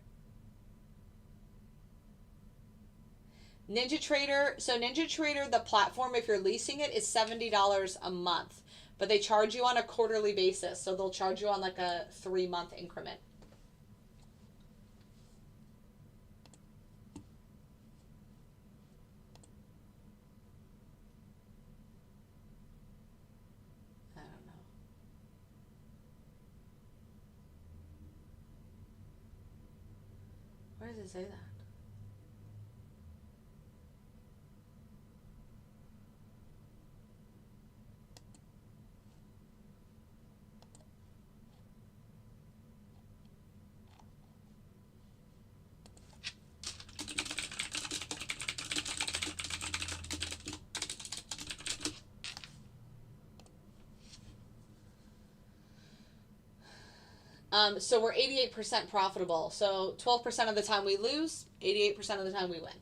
NinjaTrader. So NinjaTrader, the platform, if you're leasing it, is $70 a month. But they charge you on a quarterly basis, so they'll charge you on like a 3-month increment. does it say that? So we're 88% profitable. So 12% of the time we lose, 88% of the time we win.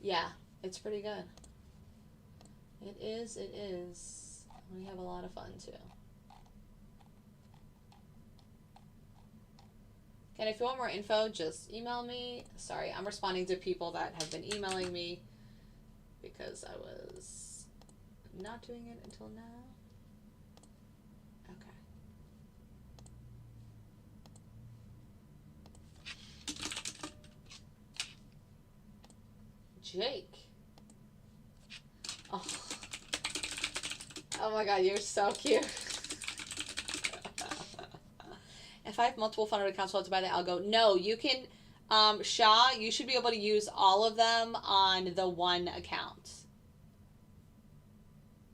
Yeah, it's pretty good. It is, it is. We have a lot of fun too. And if you want more info, just email me. Sorry, I'm responding to people that have been emailing me because I was not doing it until now. Okay. Jake. Oh. Oh my god, you're so cute. If I have multiple funded accounts, will I have to buy the Algo? No, you can, Shah, you should be able to use all of them on the one account.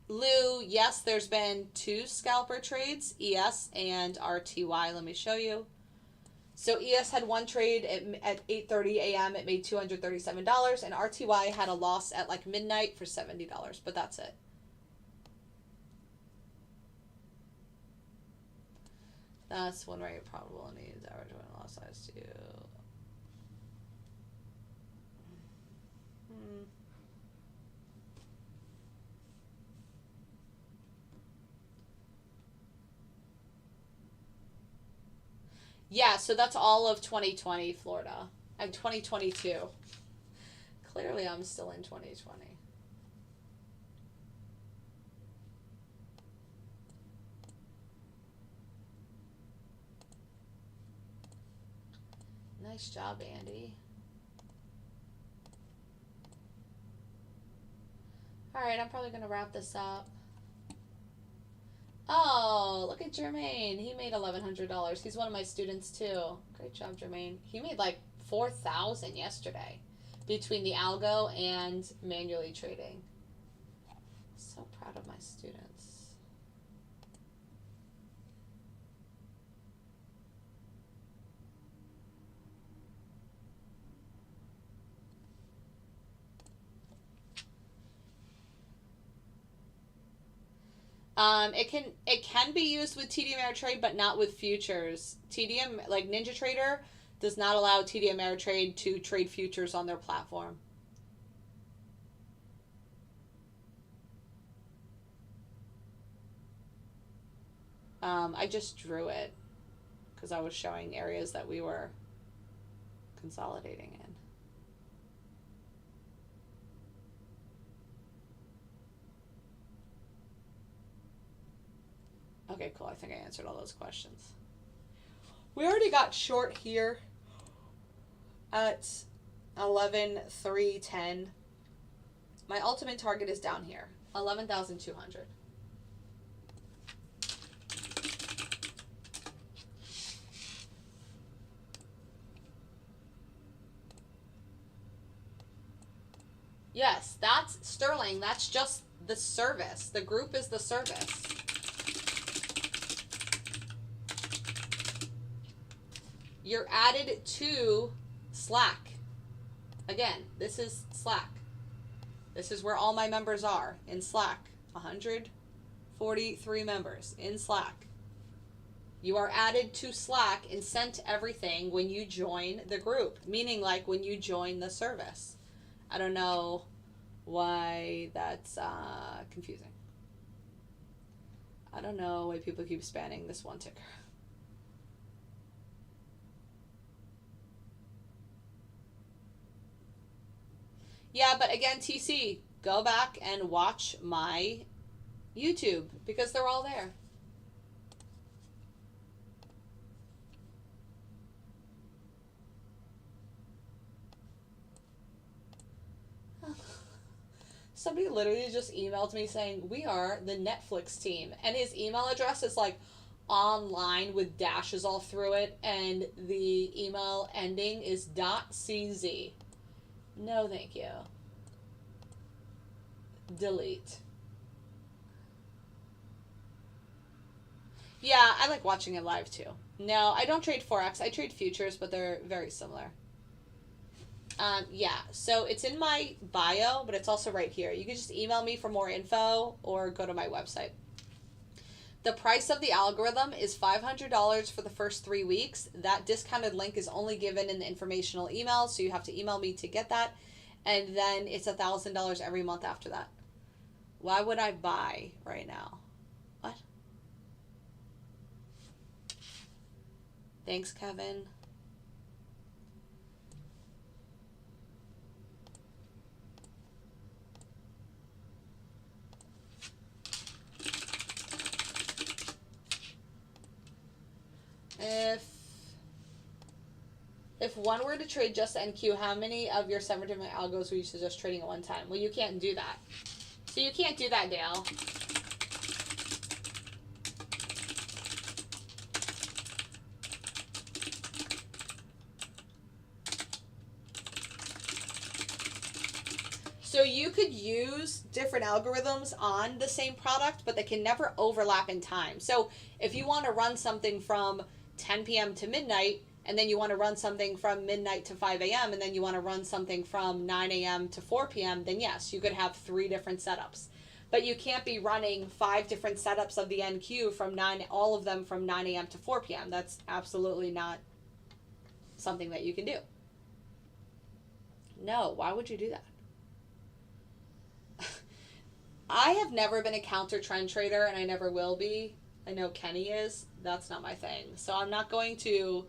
Lou, yes, there's been 2 scalper trades, ES and RTY. Let me show you. So ES had 1 trade at 8:30 a.m. It made $237, and RTY had a loss at like midnight for $70, but that's it. That's one rate probable needs average win loss size too. Yeah, so that's all of 2020 Florida and 2022. Clearly I'm still in 2020. Nice job, Andy. All right, I'm probably going to wrap this up. Oh, look at Jermaine. He made $1,100. He's one of my students too. Great job, Jermaine. He made like 4,000 yesterday between the algo and manually trading. So proud of my students. It can be used with TD Ameritrade, but not with futures. TD, like NinjaTrader, does not allow TD Ameritrade to trade futures on their platform. I just drew it because I was showing areas that we were consolidating in. Okay, cool. I think I answered all those questions. We already got short here at 11,310. My ultimate target is down here, 11,200. Yes, that's Sterling. That's just the service. The group is the service. You're added to Slack. Again, this is Slack. This is where all my members are in Slack. 143 members in Slack. You are added to Slack and sent everything when you join the group, meaning like when you join the service. I don't know why that's confusing. I don't know why people keep spamming this one ticker. but again, TC, go back and watch my YouTube because they're all there. Somebody literally just emailed me saying, we are the Netflix team. And his email address is like online with dashes all through it. And the email ending is .cz. No, thank you. Delete. Yeah, I like watching it live too. No, I don't trade forex. I trade futures, but they're very similar. Yeah, so it's in my bio, but it's also right here. You can just email me for more info or go to my website. The price of the algorithm is $500 for the first 3 weeks. That discounted link is only given in the informational email, so you have to email me to get that. And then it's $1,000 every month after that. Why would I buy right now? What? Thanks, Kevin. If one were to trade just NQ, how many of your 7 different algos were you suggest trading at one time? Well, you can't do that. So you can't do that, Dale. So you could use different algorithms on the same product, but they can never overlap in time. So if you want to run something from 10 p.m. to midnight, and then you want to run something from midnight to 5 a.m., and then you want to run something from 9 a.m. to 4 p.m., then yes, you could have 3 different setups. But you can't be running 5 different setups of the NQ from all of them from 9 a.m. to 4 p.m. That's absolutely not something that you can do. No, why would you do that? I have never been a counter trend trader, and I never will be. I know Kenny is. That's not my thing. So I'm not going to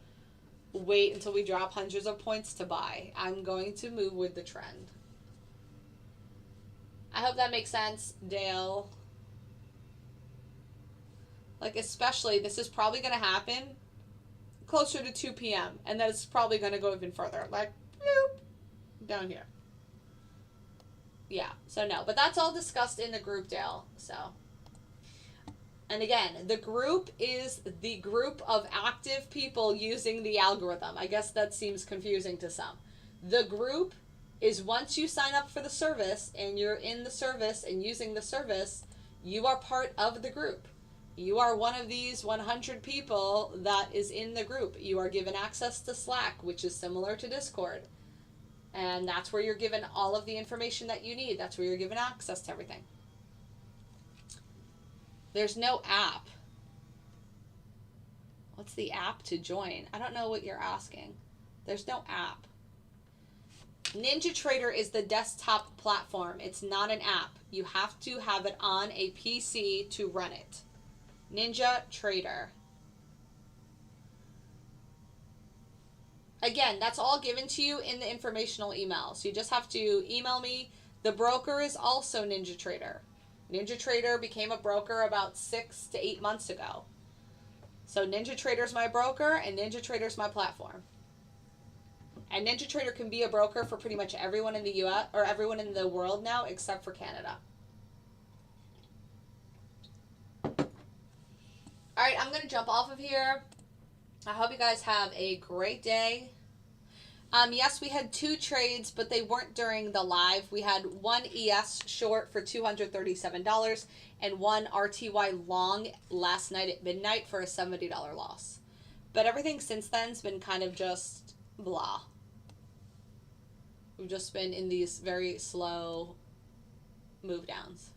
wait until we drop hundreds of points to buy. I'm going to move with the trend. I hope that makes sense, Dale. Like, especially, this is probably going to happen closer to 2 p.m. And then it's probably going to go even further. Like, bloop, down here. Yeah, so no. But that's all discussed in the group, Dale. So, and again, the group is the group of active people using the algorithm. I guess that seems confusing to some. The group is once you sign up for the service and you're in the service and using the service, you are part of the group. You are one of these 100 people that is in the group. You are given access to Slack, which is similar to Discord. And that's where you're given all of the information that you need. That's where you're given access to everything. There's no app. What's the app to join? I don't know what you're asking. There's no app. NinjaTrader is the desktop platform. It's not an app. You have to have it on a PC to run it. NinjaTrader. Again, that's all given to you in the informational email. So you just have to email me. The broker is also NinjaTrader. NinjaTrader became a broker about 6 to 8 months ago. So NinjaTrader is my broker and NinjaTrader is my platform. And NinjaTrader can be a broker for pretty much everyone in the US or everyone in the world now except for Canada. All right, I'm going to jump off of here. I hope you guys have a great day. Yes, we had 2 trades, but they weren't during the live. We had one ES short for $237 and one RTY long last night at midnight for a $70 loss. But everything since then has been kind of just blah. We've just been in these very slow move downs.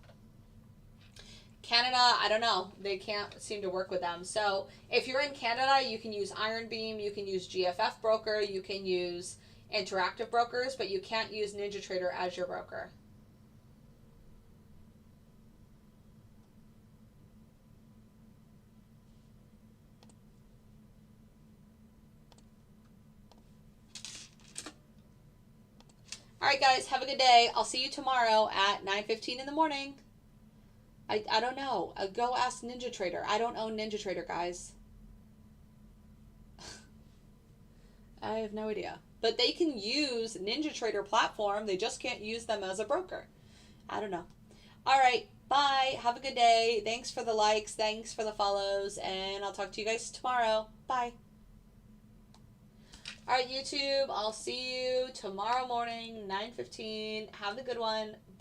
Canada, I don't know. They can't seem to work with them. So if you're in Canada, you can use Iron Beam, you can use GFF Broker, you can use Interactive Brokers, but you can't use NinjaTrader as your broker. All right, guys, have a good day. I'll see you tomorrow at 9:15 in the morning. I don't know. Go ask NinjaTrader. I don't own NinjaTrader, guys. I have no idea. But they can use NinjaTrader platform. They just can't use them as a broker. I don't know. All right. Bye. Have a good day. Thanks for the likes. Thanks for the follows. And I'll talk to you guys tomorrow. Bye. All right, YouTube. I'll see you tomorrow morning, 9:15. Have a good one.